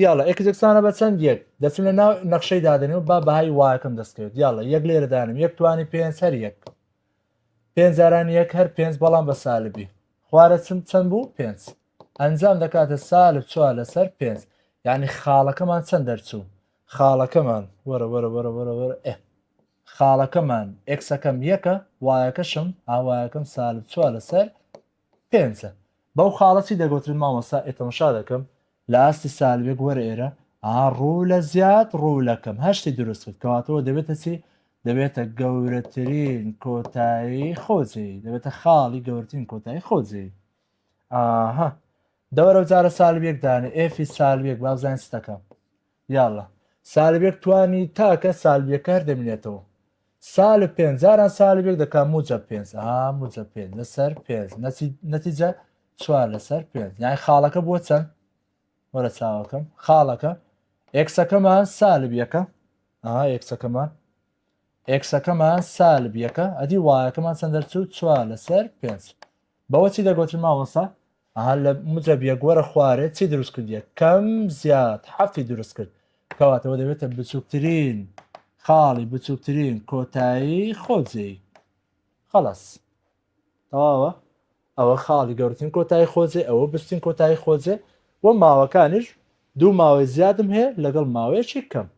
یاڵە ئەکسانە بە چەند یەک دەچم لە ناو نەخشەی دادنەوە با بەهای وایەکەم دەستکەوێت یاڵە یەک لێرە دانم یەک توانی 5 هەر یەک 5 زاران یەک هەر 5 بەڵام بە سالبی خوارە چەند بوو 5 ئەنجام دەکاتە سالب 4 لەسەر 5 یعنی خاڵەکەمان چەند دەرچوو خاڵەکەمان وەرە خاڵەکەمان ئەکسەکەم یەکە وایەکەشم ئاوایەکەم سالب 4 لەسەر 5 بەو خاڵەتی دەگوترن مامۆستا ئێتەمەشا دەکەم لە ئاستی سالبێک وەرە ئێرە ڕوو لە زیاد ڕوو لەکەم هەشتی دروست کرد کەواتەوە دەبێتە چی دەبێتە گەورەترین کۆتایی خۆجێ دەبێتە خاڵی گەورەترین کۆتایی خۆجێ ئاها دەوەرە جارە سالبێک دانێ ئفی سالبێک بابزانین ستەکەم یاڵە سالبێک توانی تاکە سالبیەکە هەر دەمێنێتەوە سالب 5 جاران سالبێک دەکا موجە 5 موجە 5 لەسەر 5 نەتیجە 4 لەسەر 5 یانی خاڵەکە بووە چەند وەرە چاوەکەم خاڵەکە ئێکسەکەمان سالبیەکە ئێکسەکەمان سالبیەکە ئەدی وایەکەمان چەند دەرچوو 4 لەسەر 5 بەوە چی دەگوتن ماوەسا لە موجە بیەگوەرە خوارێت چی دروست کردیە کەم زیاد حەفی دروست کرد کەواتەوە دەبێتە بچووکترین خاڵی بچووکترین کۆتایی خۆجێ خەڵاس تەواوە ئەوە خاڵی گەورەترین کۆتایی خۆجێ ئەوە بستین کۆتایی خۆجێ وە ماوەکانیش دوو ماوەی زیادم هەیە لەگەڵ ماوەیەکی کەم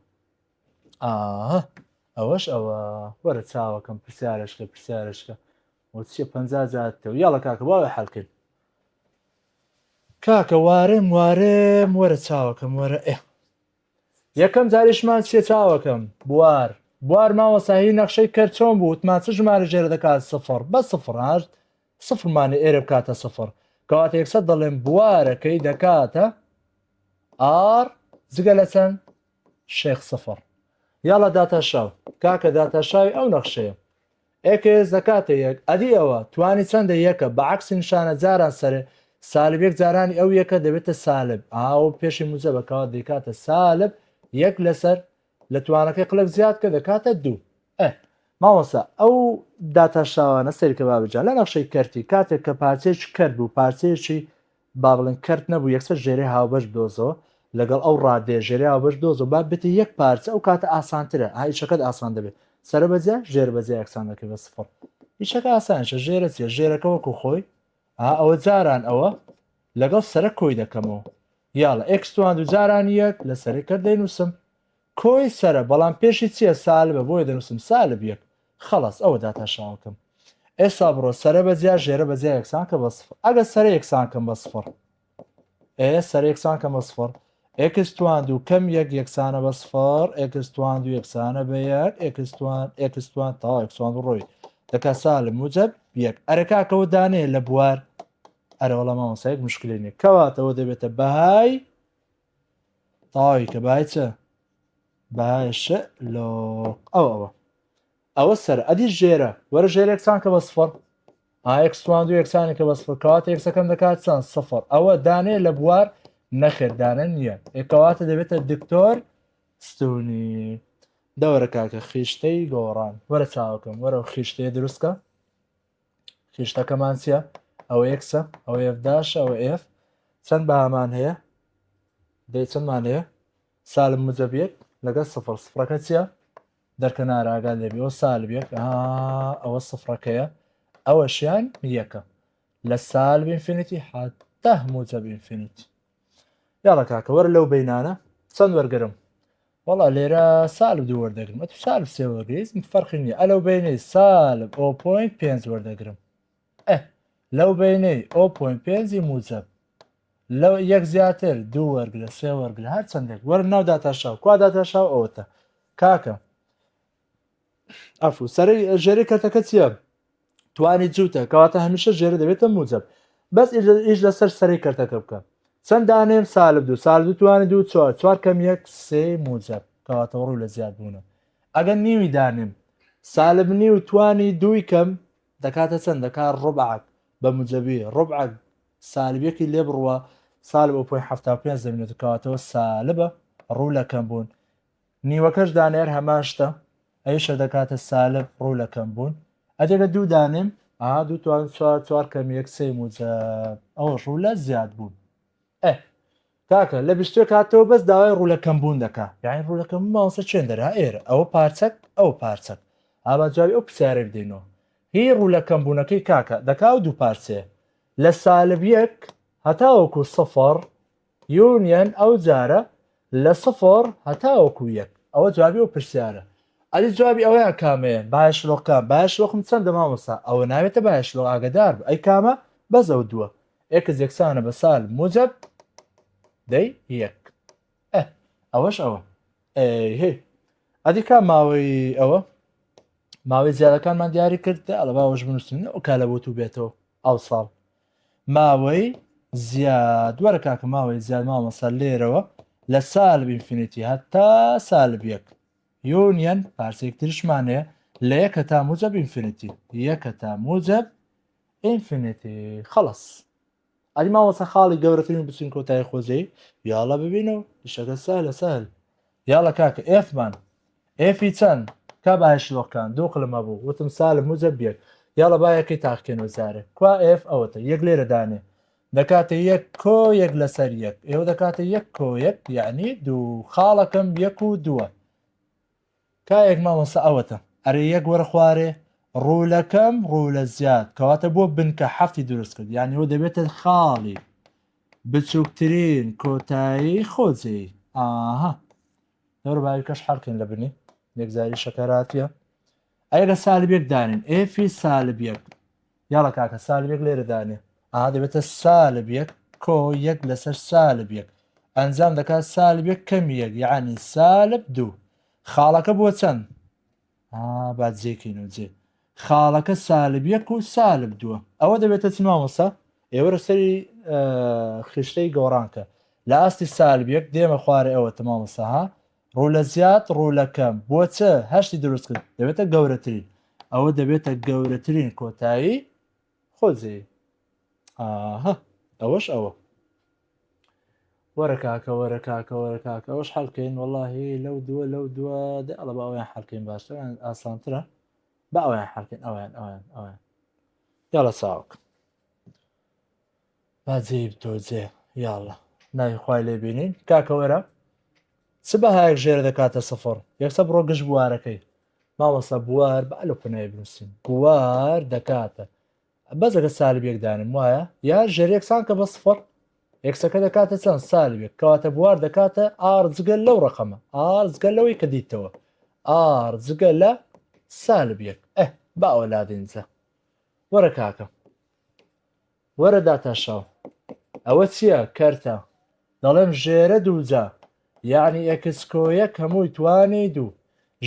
ئەوەش ئەوە وەرە چاوەکەم پرسیارشکە وە چیە 50 جاتەوە یاڵە کاکە باوێ حەڵکرد کاکە وارێم وەرە چاوەکەم وەرە یەکەم جاریشمان چیە چاوەکەم بوار ماوەساهی نەخشەی کەرد چۆن بوو وتمان چ ژمارە ژێرە دەکات سفر بە سفر هەشت سفرمانی ئێرە بکاتە سفر کەواتە یەکسەر دەڵێن بوارەکەی دەکاتە ئار جگە لە چەند شێخ سفر یاڵە داتە شاو کاکە داتە شاوی ئەو نەخشەیە ئێکس دەکاتە یەک ئەدی ئەوە توانی چەندە یەکە بەعکسی نیشانە جاران سەرێ سالبێک جارانی ئەو یەکە دەبێتە سالب ئاو پێشی موزە بەکەوە دەکاتە سالب یەک لەسەر لە توانەکەی قلق زیاد کە دەکاتە دوو ماوەسا ئەو داتا شاوانە سەرکە بابجان لە نەخشەی کەرتی کاتێک کە پارچێک کرد بوو پارچەیەکی با بڵێن کەرت نەبوو یەکسەر ژێرە هاوبەش دۆزەوە لەگەڵ ئەو ڕادێ ژێرە هاوبەش دۆزەوە با بێتە یەک پارچە ئەو کاتە ئاسانترە هیچەکەت ئاسان دەبێت سەرە بەجێ ژێر بەجێ یەکسان دەکەی بە سفر هیچەکە ئاسانشە ژێرە چیە ژێرەکە وەکو خۆی ئەوە جاران ئەوە لەگەڵ سەرە کۆی دەکەمەوە یاڵە ئێکستوان و جاران یەک لە سەرەکە دەینووسم کۆی سرە بەڵام پێشی چییە سالبە بۆی دەنووسم سالب یەک خەڵاس ئەوە داتا شاوکەم ئێستا بڕۆ سەرە بەجیا ژێرە بەجیا یەکسان کە بە سفر ئەگە سەرە یەکسانکەم بە سفر سەر یەکسانکەم بە سفر ئێکستوان و کەم یەک یەکسانە بە سفر ئێکستوان و یەکسانە بە یەک ئێکستوان تا یەکسوان ڕۆی دەکا سالب موجب یەک ئەرەکاکەەوە دانێ لە بوار ئەرەوەڵە مامۆسایەک مشکلێنێ کەواتەوە دەبێتە بەهای تاوی کە بای چە باشە لۆ ئەوە سەر ئەدی ژێرە وەرە ژێر یەکسان کە بە سفر ئاەکسوان و یەکسانی کە بە سفر کەواتە یەکسەکەم دەکات چەند سفر ئەوە دانێ لە بوار نەخێردانە نییە ئێکەواتە دەبێتە دکتۆر ستونی دەوەرە کاکە خیشتەی گۆڕان وەرە چاوەکەم وەرە خیشتەیە دروستکە خیشتەکەمان چیە ئەوە یەکسە ئەوە ئەفداشە ئەوە ئف چەند بەهامان هەیە دەی چەندمان هەیە سالب موجەبیەک لەگەڵ سفر سفرەکە چییە دەرکەنارە ئاگا لێبی ئەوە سالبێک ئەوە سفرەکەیە ئەوەشیان یەکە لە سالب ئینفینیتی حتا موجەب ئینفینیتی یاڵە کاکە وەرە لەو بینانە چەند وەرگرم وەڵا لێرە سالب دوو وەردەگرم ئەتو سالب سێ وەرگریز فەرقی نییە ئەلەو بینەی سالب 0.5 وەردەگرم لەو بینەی 0.5 موجەب لەو یەک زیاتر دوو وەرگرە سێ وەرگرە هەر چەندێک وەرە ناو داتا شاو کوا داتا شاو ئەوەتە کاکە ئەفو سەرەی ژێری کەرتەکە چییە توانی جووتە کەواتە هەمیشە ژێرە دەبێتە موجەب بەس ئیش لەسەر سەرەی کەرتەکە بکە چەند دانێم سالب دوو سالب دوو توانی دوو چوار کەم یەک سێ موجەب کەواتە ڕوو لە زیاد بوونە ئەگەر نیوی دانێم سالب نی و توانی دووی کەم دەکاتە چەند دەکات ڕوبعک بە موجەبی ڕوبعک سالبیەکی لێ بڕوە سالب 0.75 دەبێت کەواتەوە سالبە ڕوو لە کەم بوون نیوەکەش دانێر هەمان شتە ئەیشە دەکاتە سالب ڕوو لە کەم بوون ئەدەگە دوو دانێم دوو توان چوار کەم یەک سێ موجەب ئەوە ڕوو لە زیاد بوون کاکە لە بیستوێ کاتەوە بەس داوای ڕوو لە کەم بوون دەکا یاین ڕوو لە کەم ماوەسە چێن دەرا ئێرە ئەوە پارچەک ئەو پارچەک ئابا جوابی ئەو پرسیارە بدەینەوە هی ڕوو لە کەم بوونەکەی کاکە دەکا و دوو پارچەیە لە سالب یەک هەتاوەکو سفر یونیەن ئەو جارە لە سفر هەتاوەکو یەک ئەوە جوابی ئەو پرسیارە ئەلی جوابی ئەوەیان کامەیە باشلۆکان باشلۆخم چەندە مامۆستا ئەوە ناوێتە باشلۆ ئاگدار بە ئەی کامە بەس ئەو دووە ئێکس یەکسانە بە سالب موجەب دەی یەک ئەوەش ئەوە هێ ئەدی کا ماوەی ئەوە ماوەی زیادەکانمان دیاری کرد ئەڵە باوەش بنووسین ئەو کالەبوت و بێتەوە ئەو ساڵ ماوەی زیاد وەرە کاکە ماوەی زیاد مامەسا لێرەوە لە سالب ئینفینیتی هەتا سالب یەک یونیەن پارسێک ترشمانەیە لە یەکە تا موجب ئینفینیتی یەکە تا موجب ئینفینیتی خەڵەس ئەلی ماوەسا خاڵی گەورەترین بچین کۆتایی خۆزەی یاڵە ببینەوە شەکە سهلە سهل یاڵە کاکە ئێفمان ئێفی چەند کا باشلۆکان دوو قلمە بوو وتم سالب موجب یەک یاڵە با یەکەی تاقکێنەوە زارێ کوا ئێف ئەوەتە یەک لێرە دانێ دەکاتە یەک کۆ یەک لەسەر یەک ئێوە دەکاتە یەک کۆ یەک یعنی دوو خاڵەکەم یەک و دووە کایەک مامەسە ئەوەتە ئەرێ یەک وەرە خوارێ ڕوولەکەم ڕوو لە زیاد کەواتە بۆ بنکە حەفتی دروست کرد یعنی ئەوە دەبێتە خاڵی بچووکترین کۆتایی خۆجێ ئاها دەوڕە باویکەش حەڵکەین لە بنی یەکزاری شەکەراتیە ئەگە سالب یەک دانین ئێفی سالب یەک یاڵە کاکە سالب یەک لێرە دانێ ئاها دەبێتە سالب یەک کۆ یەک لەسەر سالب یەک ئەنجام دەکات سالب یەک کەمی یەک یعنی سالب دوو خاڵەکە بۆ چەند با جێکەین و جێ خاڵەکە سالب یەک و سالب دووە ئەوە دەبێتە چ مامۆستا ئێوەرە سەری خشتەی گۆڕانکە لە ئاستی سالب یەک دێمە خوارێ ئەوە مامۆستا ڕوو لە زیاد ڕوو لەکەم بۆچە هەشتی دروست کرد دەبێتە گەورەترین ئەوە دەبێتە گەورەترین کۆتایی خۆجێ ئاها ئەوەش ئەوە وەرە کاکە وەرە کاکە وەرە کاکە ئەوەش حەڵکەین وەڵاهی لەو دووە لەو دووە ئەڵە بە ئەویان حەڵکەین باشتر ئاسانترە بە ئەویان حەڵکەین ئەویان یاڵە ساوک باجێ تۆ جێ یاڵە ناوی خوای لێ بینین کاکە وەرە چ بەهایەک ژێرە دەکاتە سەفەر یەکسە بڕۆ گشت بوارەکەی مامۆستا بوار بە ئەلۆ پنای بنووسین بوار دەکاتە بەزەکە سالب یەکدانم وایە یا ژێر یەکسان کە بە سفر یەکسەکە دەکاتە چەند سالبێک کەواتە بوار دەکاتە ئارجگە لەو ڕقەمە ئارجگە لەوەی کە دیتەوە ئارجگە لە سالب یەک با ئەوە لادێنجە وەرە کاکە وەرە داتاشاو ئەوە چییە کەرتە دەڵێم ژێرە دووجا یعنی ئەکسکۆیەک هەمووی توانی دوو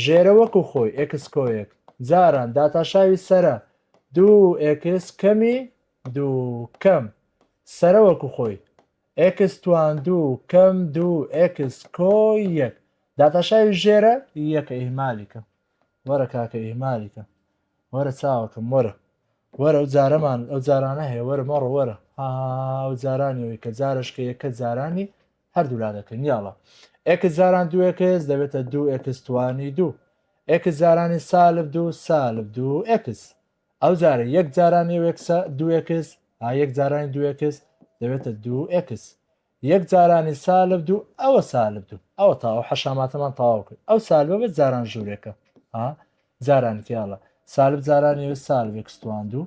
ژێرە وەکو خۆی ئەکسکۆیەک جاران داتاشاوی سەرە دوو ئێکس کەمی دوو کەم سەرە وەکو خۆی ئێکس توان دوو کەم دوو ئێکس کۆ یەک داتاشاوی ژێرە یەکە ئیهمالیکە وەرە کاکە ئیهمالیکە وەرە چاوەکەم وەرە ئەو جارەمان ئەو جارانە هەیە وەرە مەڕ وەرە ئەو جارانیەوەی کە جارشکە یەکە جارانی هەردوو لا دەکەن یاڵە ئێکس جاران دوو ئێکس دەبێتە دوو ئێکس توانی دوو ئێکس جارانی سالب دوو ئێکس ئەو جارە یەک جارانی دوو ئێکس یەک جارانی دوو ئێکس دەبێتە دوو ئێکس یەک جارانی سالب دوو ئەوە سالب دوو ئەوە تاوە حەشاماتەمان تەواو کرد ئەو سالبە بێت جاران ژوورێکە جارانی تیاڵە سالب جارانیەوە سالب ئێکس توان دوو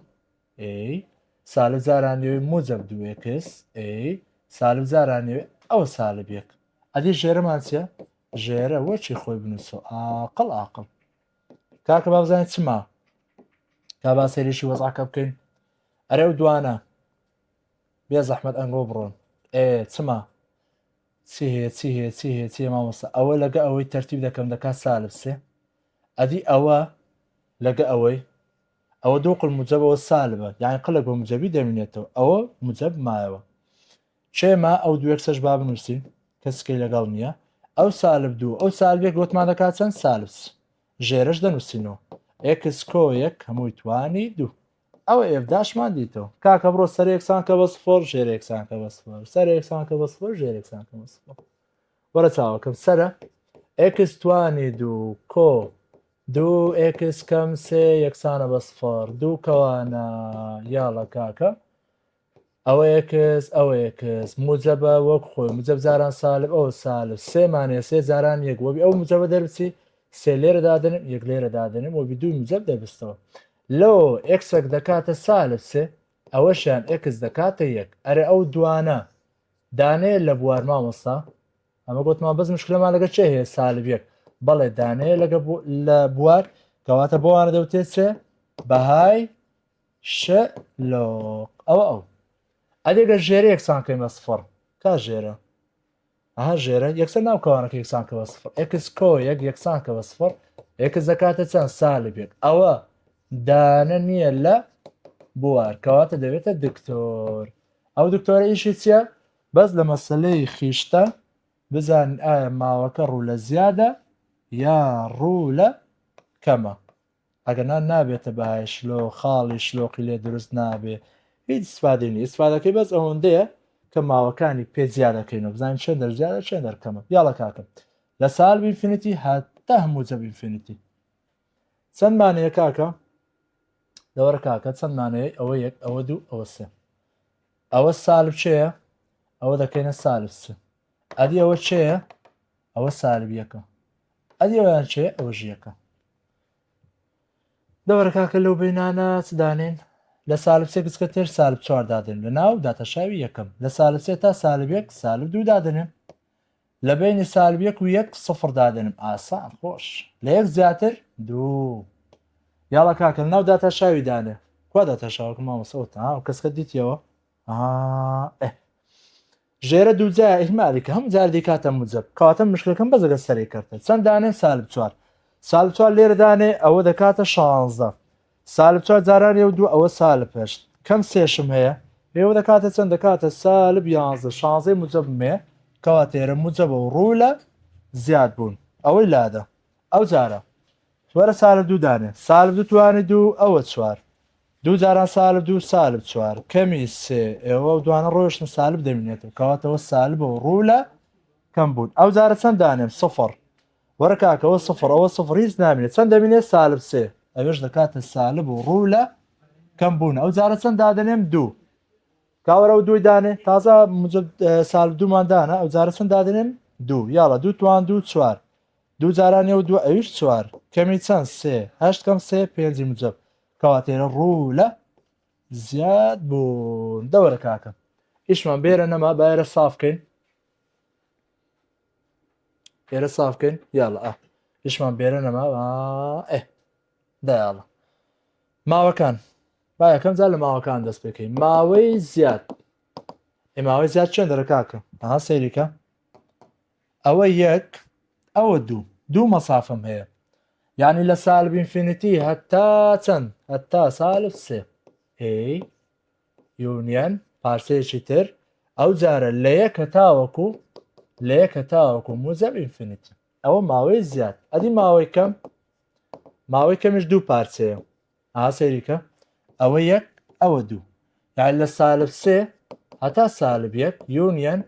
سالب جارانیەوەی موجب دوو ئێکس سالب جارانیەوە ئەوە سالب یەک ئەدی ژێرەمان چیە ژێرە وەچی خۆی بنووسەوە ئاقڵ کاکە با بزانێت چما کا با سەیریشی وەزعکە بکەین ئەرێ و دوانە بێ زەحمەت ئەنگۆ بڕۆن چما چی هەیە مامۆستا ئەوە لەگە ئەوەی تەرتیب دەکەم دەکات سالب سێ ئەدی ئەوە لەگە ئەوە دوو قڵ موجبەوە سالبە یان قڵێک بە موجەبی دەمێنێتەوە ئەوە موجب مایەوە چێمە ئەو دوو یەکسەش با بنووسین کەسکەی لەگەڵ نییە ئەو سالب دوو ئەو سالبێک گوتمان دەکات چەند سالبس ژێرەش دەنووسینەوە ئێکس کۆ یەک هەمووی توانی دوو ئەوە ئێفداشمان دیتەوە کاکە بڕۆ سەر یەکسان کە بە سفۆر ژێر یەکسان کە بە سفۆر سەر یەکسان کە بە سفۆر ژێر یەکسان کە بە سفۆر وەرە چاوەکەم سەرە ئێکس توانی دوو کۆ دوو ئێکس کەم سێ یەکسانە بە سفۆر دوو کەوانە یاڵە کاکە ئەوە یەکس ئەوە یەکس موجەبە وەک خۆی موجەب جاران سالب ئەوە سالب سێمانێ سێ جاران یەک وەبی ئەو موجەبە دەربچی سێ لێرە دادنم یەک لێرە دادنم وەبی دوو موجەب دەبستەوە لۆ ئێکسێک دەکاتە سالب سێ ئەوەشیان ئێکس دەکاتە یەک ئەرێ ئەو دوانە دانەیە لە بوار مامۆستا ئەمە گوتمان بەس مشکلەمان لەگە چێ هەیە سالب یەک بەڵێ دانەیە لە بوار کەواتە بۆوانە دەوتێت چێ بەهای شەلۆق ئەو ئەدێگە ژێرە یەکسان کەی بە سفڕ کا ژێرە ژێرە یەکسەر ناوکەوانەکە یەکسان کە بە سفڕ ئێکس کۆ یەک یەکسان کە بە سفڕ ئێکس دەکاتە چەند سالبێک ئەوە دانە نییە لە بوار کەواتە دەبێتە دکتۆر ئەو دکتۆرە ئیشی چییە بەس لە مەسلەی خیشتە بزانین ئایا ماوەکە ڕوو لە زیادە یا ڕوو لە کەمە ئەگەنا نابێتە باش شلۆ خاڵی شلۆقی لێ دروست نابێ هیچ سفادێنی ئیسفادەکەی بەس ئەوەندەیە کە ماوەکانی پێ زیادەکەین و بزانین چێن دەرزیادە چێن دەرکەمە یاڵە کاکەم لە سال بینفینیتی هەتا هەموو جە بینفینیتی چەند مانەیە کاکە دەوەرە کاکە چەند مانەیە ئەوە یەک ئەوە دوو ئەوە سێ ئەوە سالب چێە ئەوە دەکەینە سالب سێ ئەدی ئەوە چێە ئەوە سالب یەکە ئەدی ئەویان چێ ئەوە ژیەکە دەوەرە کاکە لەو بینانە چ دانێن لە سالب سێ گچکە تێر سالب چوار دادن لە ناو داتەشاوی یەکەم لە سالب سێ تا سالب یەک سالب دوو دادنێن لە بینی سالب یەک و یەک سفر دادنم ئاسان خۆش لە یەک زیاتر دوو یاڵە کاکە لە ناو داتەشاوی دانێ کوا داتەشاوەکە مامەسەوتە و کەسکە دیتیەوە ژێرە دووجای ئیحمالیکە هەموو جاردی کاتە موجب کەواتە مشکلەکەم بەزەگە سەری کردن چەند دانێن سالب چوار سالب چوار لێرە دانێ ئەوە دەکاتە 16 سالب چوار جاران و دوو ئەوە سالب هەشت کەم سێشم هەیە ئێوە دەکاتە چەند دەکاتە سالب 11 16 موجب مێ کەواتێرە موجبە و ڕوو لە زیاد بوون ئەوەی لادە ئەو جارە وەرە سالب دوو دانێ سالب دوو توانی دوو ئەوە چوار دوو جاران سالب دوو سالب چوار کەمی سێ ئێوە دوانە ڕۆشتن سالب دەمێنێتەوە کەواتەوە سالبە و ڕوو لە کەم بوون ئەو جارە چەند دانێم سفر وەرە کاکەوە سفر ئەوە سفر هیچ نامێنێت چەند دەمێنێت سالب سێ ئەوێش دەکاتە سالب و ڕوو لە کەم بوون ئەو جارە چەند دادنێم دوو کاوەرە و دوی دانێ تازە سالب دووماندانە ئەو جارە چەند دادنێم دوو یاڵە دوو توان دوو چوار دوو جارانێ و دوو ئەویش چوار کەمی چەند سێ هەشت کەم سێ پێنجی موجب کەواتێرە ڕوو لە زیاد بوون دەوەرە کاکە ئیشمان بێرە نەما باێرە سافکەین ئێرە سافکەین یاڵە ئیشمان بێرە نەما دایاڵە ماوەکان با یەکەم جار لە ماوەکان دەست پێکەین ماوەی زیاد ماوەی زیاد چێن دەرە کاکە سەیریکە ئەوە یەک ئەوە دوو مەسافم هەیە یعنی لە سالب ئینفینیتی هەتا چەند هەتا سالب سێ یونیەن پارسەیەکی تر ئەو جارە لە یەکە تاوەکو موجب ئینفینیتی ئەوە ماوەی زیاد ئەدی ماوەی کەمیش دوو پارچەیە سەیریکە ئەوە یەک ئەوە دوو یعنی لە سالب سێ هەتا سالب یەک یونیەن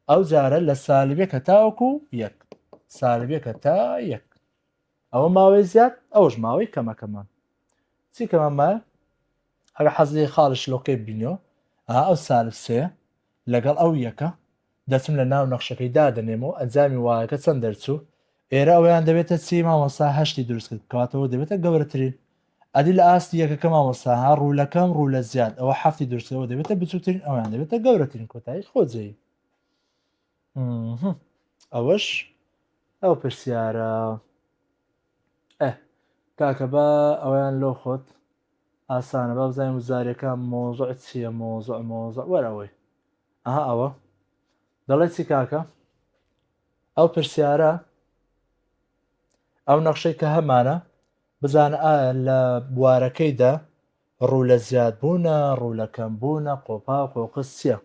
ئەو جارە لە سالب یەک هەتاوەکو یەک سالب یەکە تا یەک ئەوە ماوەی زیاد ئەوش ماوەی کەمەکەمان چی کەمەمە ئەگە حەزی خاڵی شلۆکەی بینەوە ئەو سالب سێ لەگەڵ ئەو یەکە دەچم لە ناو نەخشەکەی دادەنێمەوە ئەنجامی وایەکە چەند دەرچوو ئێرە ئەویان دەبێتە چی مامۆستا هەشتی دروست کرد کەواتەوە دەبێتە گەورەترین ئەدی لە ئاستی یەکەکە مامۆستاها ڕوولەکەم ڕوو لە زیاد ئەوە هەفتی دروستەوە دەبێتە بچووترین ئەویان دەبێتە گەورەترین کۆتایی خۆجێی ئەوەش ئەو پرسیارە کاکە بە ئەویان لۆ خۆت ئاسانە بە بزانین وزارەکە مۆزوع چییە مۆزوع وەرەوەی ئەوە دەڵێ چی کاکە ئەو پرسیارە ئەو نەخشەی کە هەمانە بزانە ئایا لە بوارەکەیدا ڕوو لە زیادبوونە ڕوو لە کەمبوونە قۆپا قۆقس چییە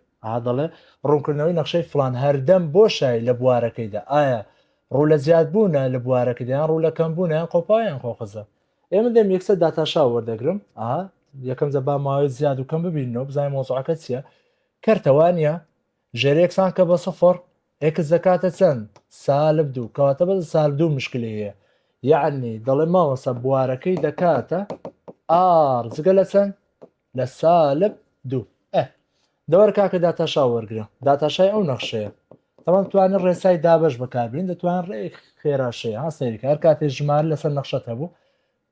دەڵێ ڕوونکردنەوەی نەخشەی فلان هەردەم بۆشای لە بوارەکەیدا ئایا ڕوو لە زیادبوونە لە بوارەکەدایان ڕوو لە کەمبوونیان قۆپایان خۆخزە ئێمە دەم یەکسە داتاشا وەردەگرم یەکەم زە با ماوەی زیاد و کەم ببینەوە بزانین مۆزوعەکە چییە کەرتەوانە ژێرەیەکسان کە بە سەفر ئێکس دەکاتە چەند سالب دوو کەواتە بە سالب دوو مشکلی هەیە یعنی دەڵێ ماوەسە بوارەکەی دەکاتە جگە لە چەند لە سالب دوو دەوەر کاکە داتاشا وەرگرە داتاشای ئەو نەخشەیە تەمان توانێت ڕێسای دابش بەکاربین دەتوان ڕێک خێراشەیە سەیریکە هەر کاتێ ژمار لەسەر نەخشەت هەبوو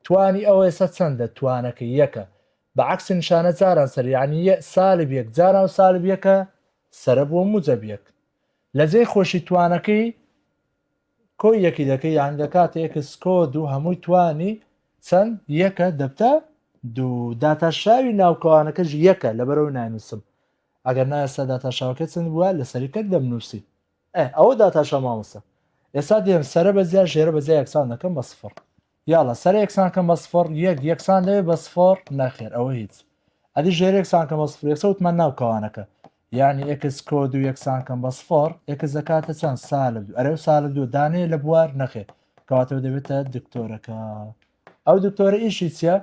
توانی ئەوە ێستا چەندە توانەکەی یەکە بەعکس نیشانە جاران سەر یعنی سالب یەک جاران و سالب یەکە سرە بۆ موجب یەک لە جێی خۆشی توانەکەی کۆی یەکی دەکەی یان دەکات ئێکس کۆ دوو هەمووی توانی چەند یەکە دەبتە دوو داتاشاوی ناوکەوانەکەش یەکە لەبەرەوە نانووسم ئەگەر نایستا داتاشاوەکە چەند بووە لە سەریکە دەمنووسی ئەوە داتاشا مامۆستا ئێستا دێم سرە بە زیاد ژێرە بە زیاد یەکسان دەکەم بە سفر یاڵە سەر یەکسان کەم بە سفر یەکسان دەوێت بە سفۆر نەخێر ئەوە هیچ ئەدی ژێر یەکسان کەم بە سفر یەکسە وتمان ناوکەوانەکە یعنی ئێکس کۆد و یەکسان کەم بە سفۆر ئێکس دەکاتە چەند سالب دوو ئەرێ سالب دوو دانێ لە بوار نەخێر کەواتەوە دەبێتە دکتۆرەکە ئەو دکتۆرە ئیشی چیە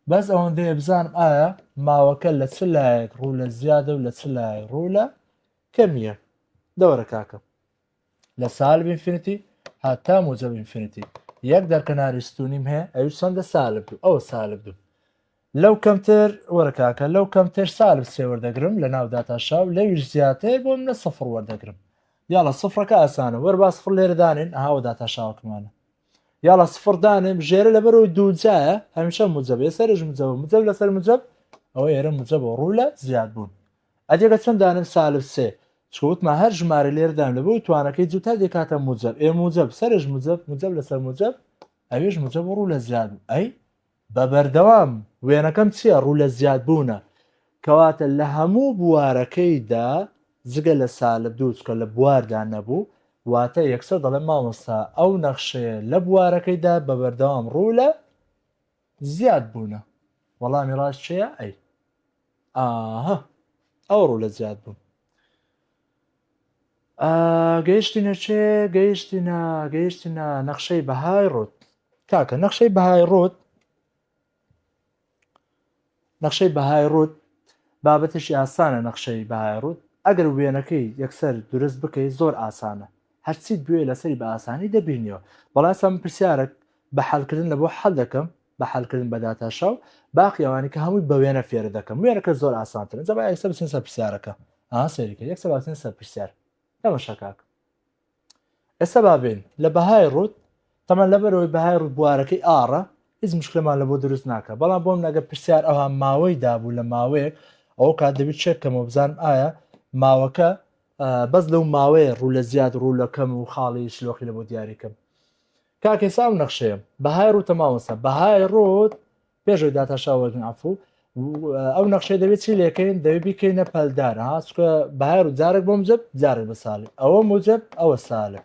بەس ئەوەندەیە بزانم ئایا ماوەکە لە چ لایەک ڕوو لە زیادە و لە چ لایەک ڕوو لە کەمیە دەوەرە کاکە لە سالب ئینفینیتی هاتا موجب ئینفینیتی یەک دەرکەناری ستونیم هەیە ئەوی چەندە سالب دوو ئەوە سالب دوو لەو کەمتر وەرە کاکە لەو کەمتر سالب سێ وەردەگرم لە ناو داتاشاو لەویش زیاتر بۆم لە سفر وەردەگرم یاڵە سفرەکە ئاسانە وەرە با سفر لێرە دانێن ئاهاوە داتاشاوەکمانە یاڵە سفر دانێم ژێرە لەبەرەوەی دووجایە هەمیشە موجب سەرش موجب لەسەر موجب ئەوە ئێرە موجب ڕوو لە زیاد بوون ئەدێگە چەند دانم سالب سێ چوتمە هەر ژمارە لێردام لە بۆ توانەکەی جوتا دێکاتە موجب ئێ موجب سەرش موجب لەسەر موجب ئەوێش موجب ڕوو لە زیاد بوو ئەی بە بەردەوام وێنەکەم چییە ڕوو لە زیاد بوونە کەواتە لە هەموو بوارەکەیدا جگە لە سالب دووچکە لە بواردا نەبوو واتە یەکسەر دەڵێ مامۆستا ئەو نەخشەیە لە بوارەکەیدا بە بەردەوام ڕوو لە زیاد بوونە وەڵامی ڕاست چێە ئەی ئاها ئەو ڕوو لە زیاد بوون گەیشتینە چێ گەیشتینە نەخشەی بەهای ڕوت کاکە نەخشەی بەهای ڕوت بابەتشی ئاسانە نەخشەی بەهای ڕوت ئەگەر وێنەکەی یەکسەر دروست بکەیت زۆر ئاسانە هەرچیت بوێ لەسەری بە ئاسانی دەبینیەوە بەڵاسم پرسیارێک بە حەلکردن لە بۆ حەڵ دەکەم بە حەلکردن بە داتاشاو باقی ئەوانی کە هەمووی بە وێنە فێرە دەکەم وێنەکە زۆر ئاسانترن جەبا یەکسەر بچین سەر پرسیارەکە سەریکە یەکسەر بچین سەر پرسیار ئەمەشە کاک ئێستا بابێن لە بەهای ڕوت تەمان لەبەرەوەی بەهای ڕوت بوارەکەی ئاڕە هیچ مشکلمان لە بۆ دروست ناکە بەڵام بۆم نەگە پرسیار ئەوها ماوەی دابوو لە ماوەیەک ئەو کات دەبێت چێکەمەوە بزانم ئایا ماوەکە بەس لەو ماوەیە ڕوو لە زیاد ڕوو لەکەم و خاڵی شلۆخی لە بۆ دیاریکەم کاکێسا و نەخشەیە بەهای ڕوتە ماوەسە بەهای ڕوت پێشەوەی داتاشاوەگن ئەفوو ئەو نەخشەی دەبێت چی لێکەین دەوێت بیکەینە پەلدار چکە بەهای ڕوت جارێک بۆ موجب جارێک بە ساڵی ئەوە موجب ئەوە ساڵە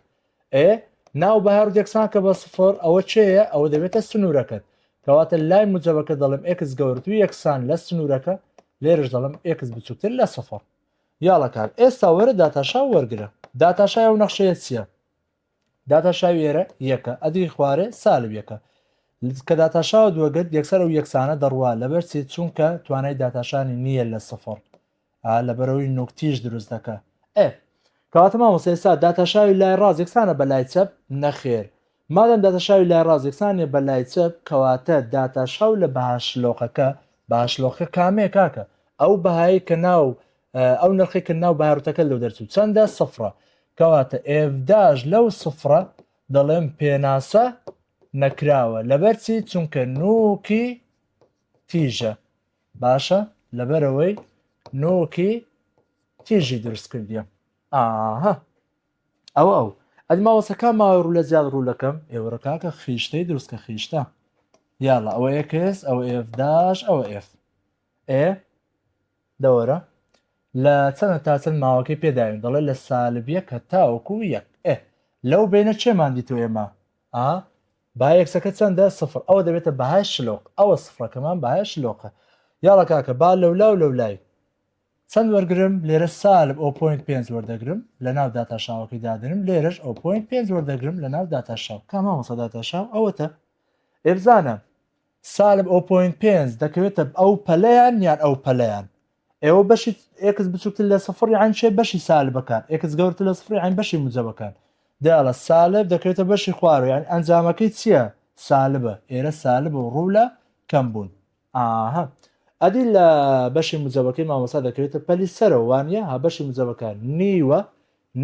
ناو بەهای ڕوت یەکسان کە بە سفر ئەوە چێیە ئەوە دەبێتە سنوورەکەت کەواتە لای موجبەکە دەڵم ئێکس گەورەتوی یەکسان لە سنوورەکە لێرش دەڵم ئێکس بچووکتر لە سفر یاڵە کار ئێستا وەرە داتاشا وەرگرە داتاشای ئەو نەخشەیە چییە داتاشاوی ئێرە یەکە ئەدی خوارێ سالب یەکە کە داتاشاوە دووەگەت یەکسەر و یەکسانە دەڕوا لەبەر چی چونکە توانای داتاشانی نییە لە سفر لەبەرەوەی نوکتیش دروست دەکە کەواتە مامۆستا ئێستا داتاشاوی لای ڕاست یەکسانە بە لای چەپ نەخێر مادەم داتاشاوی لای ڕاست یەکسانێ بە لای چەپ کەواتە داتاشاو لە بەهاشلۆقەکە باشلۆقەکە کامێ کاکە ئەو بەهایی کە ناو ئەو نرخی کە ناو باروتەکە لەو دەرچوو چەندە سفرە کەواتە ئێفداش لەو سفرە دەڵێم پێناسە نەکراوە لەبەرچی چونکە نوکی تیژە باشە لەبەرەوەی نوکی تیژی دروست کردیە ئەو ئەدماوەسەکە ماوەی ڕوو لە زیاد ڕوولەکەم ئێوەڕکاکە خیشتەی دروستکە خیشتە یاڵە ئەوە یەکس ئەوە ئێفداش ئەوە ئێف دەوەرە لە چەندە تا چەند ماوەکەی پێداوین دەڵێ لە سالبیە کە تاوەکو یەک لەو بینە چێمان دیتۆ ئێمە با یەکسەکە چەندە سفر ئەوە دەبێتە بەهای شلۆق ئەوە سفرەکەمان بەهای شلۆقە یاڵە کاکە با لەولا و لەولای چەند وەرگرم لێرە سالب 0.5 وەردەگرم لە ناو داتاشاوەکەی دادنم لێرەش 0.5 وەردەگرم لە ناو داتاشاو کامامۆستا داتاشاو ئەوەتە ئێبزانە سالب 0.5 دەکەوێتە ئەو پەلەیان یان ئەو پەلەیان ئێوە بەشی ئێکس بچووکتر لە سفری عین چێ بەشی سالبەکان ئێکس گەورتر لە سفری عین بەشی موجبەکان داڵە سالب دەکەوێتە بەشی خوارەوە یان ئەنجامەکەی چییە سالبە ئێرە سالب و ڕوو لە کەم بوون ئەدی لە بەشی موجبەکەی مامۆستا دەکەوێتە پەلی سەرەوە وانە ها بەشی موجبەکان نیوە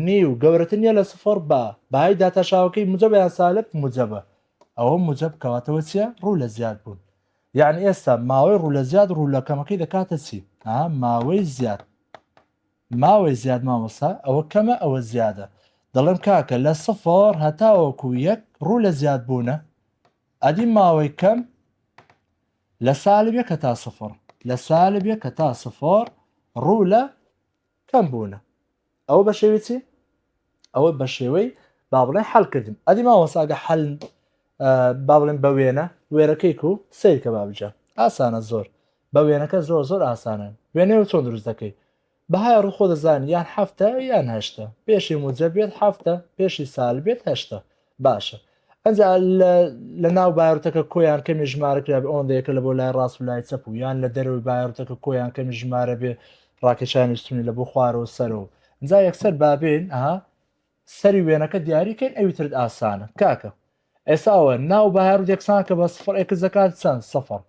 نیو گەورەتر نیە لە سفر بەهای داتاشاوەکەی موجب یان سالب موجبە ئەوە موجب کەواتەوە چییە ڕوو لە زیاد بوون یعنی ئێستا ماوەی ڕوو لە زیاد ڕوو لەکەمەکەی دەکاتە چی ماوەی زیاد مامۆستا ئەوە کەمە ئەوە زیادە دەڵێم کاکە لە سفر هەتاوەکو یەک ڕوو لە زیاد بوونە ئەدی ماوەی کەم لە سالبیە کە تا سفر لە سالبیە کە تا سفر ڕوو لە کەم بوونە ئەوە بە شێوی چی ئەوە بە شێوەی با بڵێ حەڵکردن ئەدی ماوەساگە حەل با بڵێن بە وێرەکەی و سیرکە بابجە ئاسانە زۆر بە وێنەکە زۆر ئاسانن وێنەوە چۆن دروست دەکەی بەهای ڕوو خۆ دەزانانی یان هەفتە یان هەشتە پێشی موجە بێت هەفتە پێشی سال بێت هەشتە باشە ئەنج لە ناو باوتەکە کۆیان کەمی ژمارەکرا بە ئەوەندەیەکە لە بۆ لای ڕاست و لای چەپ و یان لە دەروی باوتەکە کۆیان کەمی ژمارە بێ ڕاکێشانی ستونی لە بۆ خوارەوە سەرەوە جا یەکسەر بابێن سەری وێنەکە دیاریکەین ئەویترت ئاسانە کاکە ئێساوە ناو بەهار و یەکسان کە بە سفر ئێکس دەکات چەند سەفر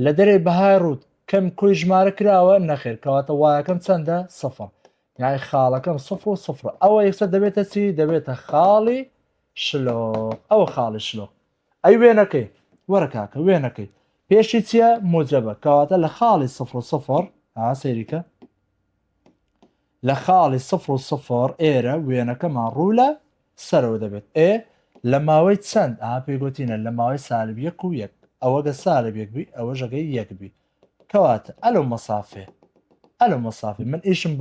لە دەرێ بەهای ڕوود کەم کوی ژمارە کراوە نەخێر کەواتە وایەکەم چەندە سەفر یعنی خاڵەکەم سفر و سفر ئەوە یەکسەر دەبێتە چی دەبێتە خاڵی شلۆ ئەوە خاڵی شلۆ ئەی وێنەکەی وەرە کاکە وێنەکەی پێشی چییە موجەبە کەواتە لە خاڵی سفر و سفر سەیریکە لە خاڵی سفر و سفر ئێرە وێنەکەمان ڕوو لە سەرەوە دەبێت لە ماوەی چەند پێگوتینە لە ماوەی سالب یەک و یەک ئەوەگە سالب یەک بی ئەوە ژەگەی یەک بی کەواتە ئەلو مەسافێ من ئیشم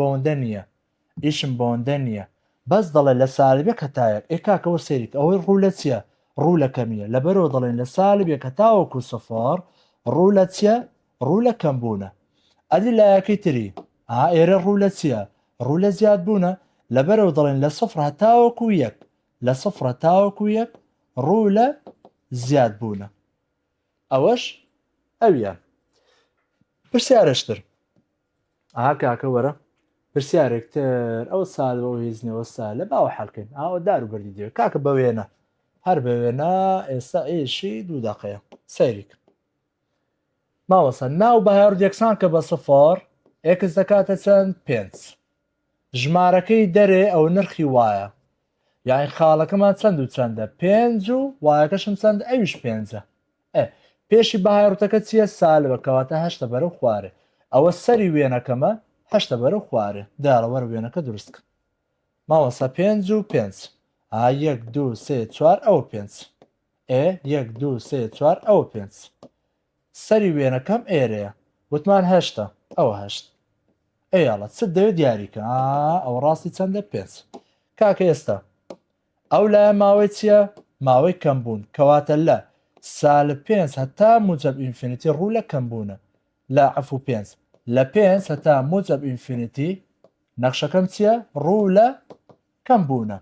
بۆندە نییە بەس دەڵێ لە سالبێک هەتایەک کاکەەوە سێریک ئەوەی ڕوو لە چییە ڕوو لە کەمیە لەبەرەوە دەڵێن لە سالبێک هەتاوەکو سفر ڕوو لە چییە ڕوو لە کەمبوونە ئەدی لایەکەی تری ئێرە ڕوو لە چییە ڕوو لە زیاد بوونە لەبەرەوە دەڵێن لە سفر هەتاوەکو یەک لە سفر هەتاوەکو یەک ڕوو لە زیاد بوونە ئەوەش ئەویە پرسیارشتر کاکە وەرە پرسیارێکتر ئەو سالەوە هیزنەوە سالە باوە حەڵکەین ئاوە دار و بەردی دێ کاکە بەوێنە هەر بەوێنە ئێستا ئێشی دوو دەقەیە سەیریک ماوەسە ناو بەهار یەکسان کە بە سفر ئێکس دەکاتە چەند 5 ژمارەکەی دەرێ ئەو نرخی وایە یعنی خاڵەکەمان چەند و چەندە 5 و وایەکەشم چەند ئەویش 5 پێشی بەهایڕوتەکە چییە سالبە کەواتە هەشتە بەرەو خوارێ ئەوە سەری وێنەکەمە هەشتە بەرەو خوارێ داڵەوەرە وێنەکە دروستکە ماوەسە 5 و 5 1 2 3 4 ئەوە 5 1 2 3 4 ئەوە 5 سەری وێنەکەم ئێرەیە وتمان هەشتە ئەوە هەشت ئەیاڵە چ دەوێت دیاریکە ئەو ڕاستی چەندە 5 کاکە ئێستا ئەو لایە ماوەی چییە ماوەی کەمبوون کەواتە لە سالب 5 هەتا موجب ئینفینیتی ڕوو لە کەمبوونە لە عفو 5 لە 5 هەتا موجب ئینفینیتی نەخشەکەم چییە ڕوو لە کەمبوونە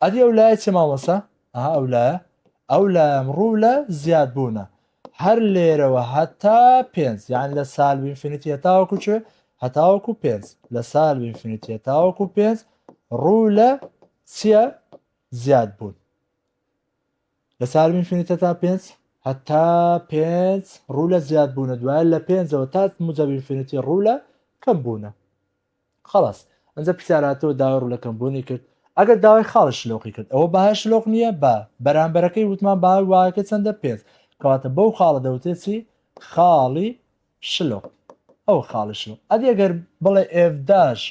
ئەدی ئەو لایە چی ماوەسە ئەو لایەم ڕوو لە زیاد بوونە هەر لێرەوە هەتا 5 یعنی لە سالب ئینفینیتی هەتاوەکو چێ هەتاوەکو 5 لە سالب ئینفینیتی هەتاوەکو 5 ڕوو لە چییە زیاد بوون لە سالب ئینفینیتی تا 5 هەتا 5 ڕوو لە زیاد بوونە دوایە لە 5ەوە تا موجب ئینفینیتی ڕوو لە کەم بوونە خەڵاس ئەنجە پرسیاراتەوە داوای ڕوو لە کەمبوونی کرد ئەگەر داوای خاڵی شلۆقی کرد ئەوە بەهای شلۆق نییە بە بەرامبەرەکەی وتمان باوای وایەکە چەندە 5 کەواتە بەو خاڵە دەوتێتی خاڵی شلۆق ئەو خاڵی شلۆق ئەدی ئەگەر بڵێ ئێفداش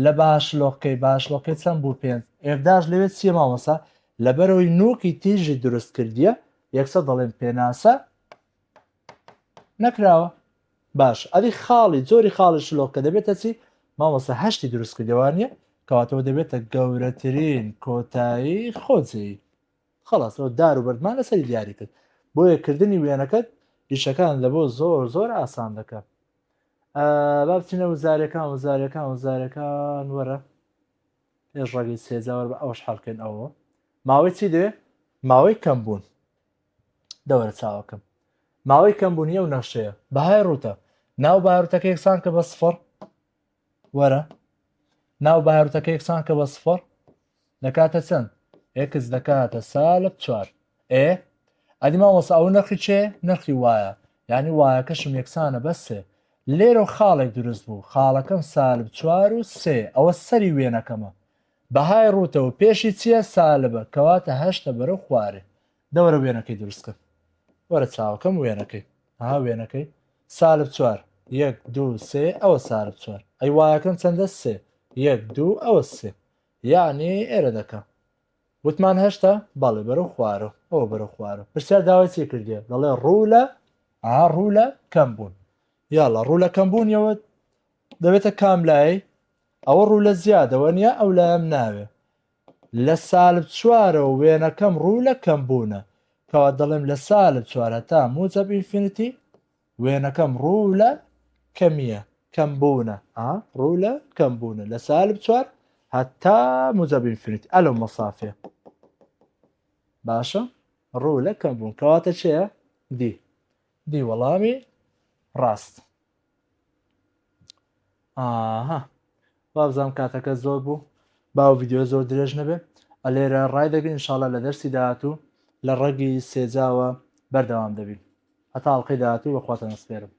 لە باشلۆقەکەی باشلۆقەکەی چەند بوو 5 ئێفداش لەوێت چیە مامۆسا لەبەرەوەی نوکی تیژی دروست کردیە یەکسە دەڵێن پێناسە نەکراوە باش ئەدی خاڵی جۆری خاڵی شلۆقەکە دەبێتە چی مامۆسا هەشتی دروست کردێوانە کەواتەوە دەبێتە گەورەترین کۆتایی خۆجێی خەڵاسەوە دار و بەردمان لەسەری دیاری کرد بۆ یەککردنی وێنەکەت ئیشەکان لە بۆ زۆر ئاسان دەکات با بچینە وزارەکان وەرە پێش ڕەگەی سێجاوەر بە ئەوش حەڵکەین ئەوە ماوەی چی دەوێ ماوەی کەمبوون دەوەرە چاوەکەم ماوەی کەمبوونیە و نەخشەیە بەهای ڕوتە ناو باروتەکە یەکسان کە بە سفر وەرە ناو باروتەکە یەکسان کە بە سفر دەکاتە چەند ئێکس دەکاتە سالب 4 ئەدی مامۆستا ئەو نرخی چێ نرخی وایە یعنی وایەکەشم یەکسانە بە سێ لێرە خاڵێک دروست بوو خاڵەکەم سالب 4 و 3 ئەوە سەری وێنەکەمە بەهای ڕوتەوە پێشی چییە سالبە کەواتە هەشتە بەرەو خوارێ دەوەرە وێنەکەی دروستکە وەرە چاوەکەم وێنەکەی وێنەکەی سالب 4 1 2 3 ئەوە سالب 4 ئەی وایەکەم چەندە 3 1 2 ئەوە 3 یعنی ئێرە دەکە وتمان هەشتا بەڵێ بەرەو خوارە ئەوە بەرەو خوارە پرسیار داوای چی کردیە دەڵێ ڕوو لە کەمبوون یاڵە ڕوو لە کەمبوونیەوە دەبێتە کاملایی ئەوە ڕوو لە زیادەوە نیە ئەو لایم ناوێ لە سالب 4ەوە وێنەکەم ڕوو لە کەمبوونە کەوا دەڵێم لە سالب 4 تا موجب ئینفینیتی وێنەکەم ڕوو لە کەمیە کەمبوونە ڕوو لە کەمبوونە لە سالب 4 هەتا موجب ئینفینیتی ئەلو مەسافێ باشە ڕوو لە کەمبوون کەواتە چێە دی وەڵامی ڕاست بابزانام کاتەکە زۆر بوو باو ڤیددیۆ زۆر درێژ نەبێ ئەلێرە ڕای دەگرین ئینشاڵە لە دەرسی داهاتوو لە ڕەگی سێجاوە بەردەوام دەبین هەتا ئەڵلقەی داهاتوو بەخواتە نەسپێرم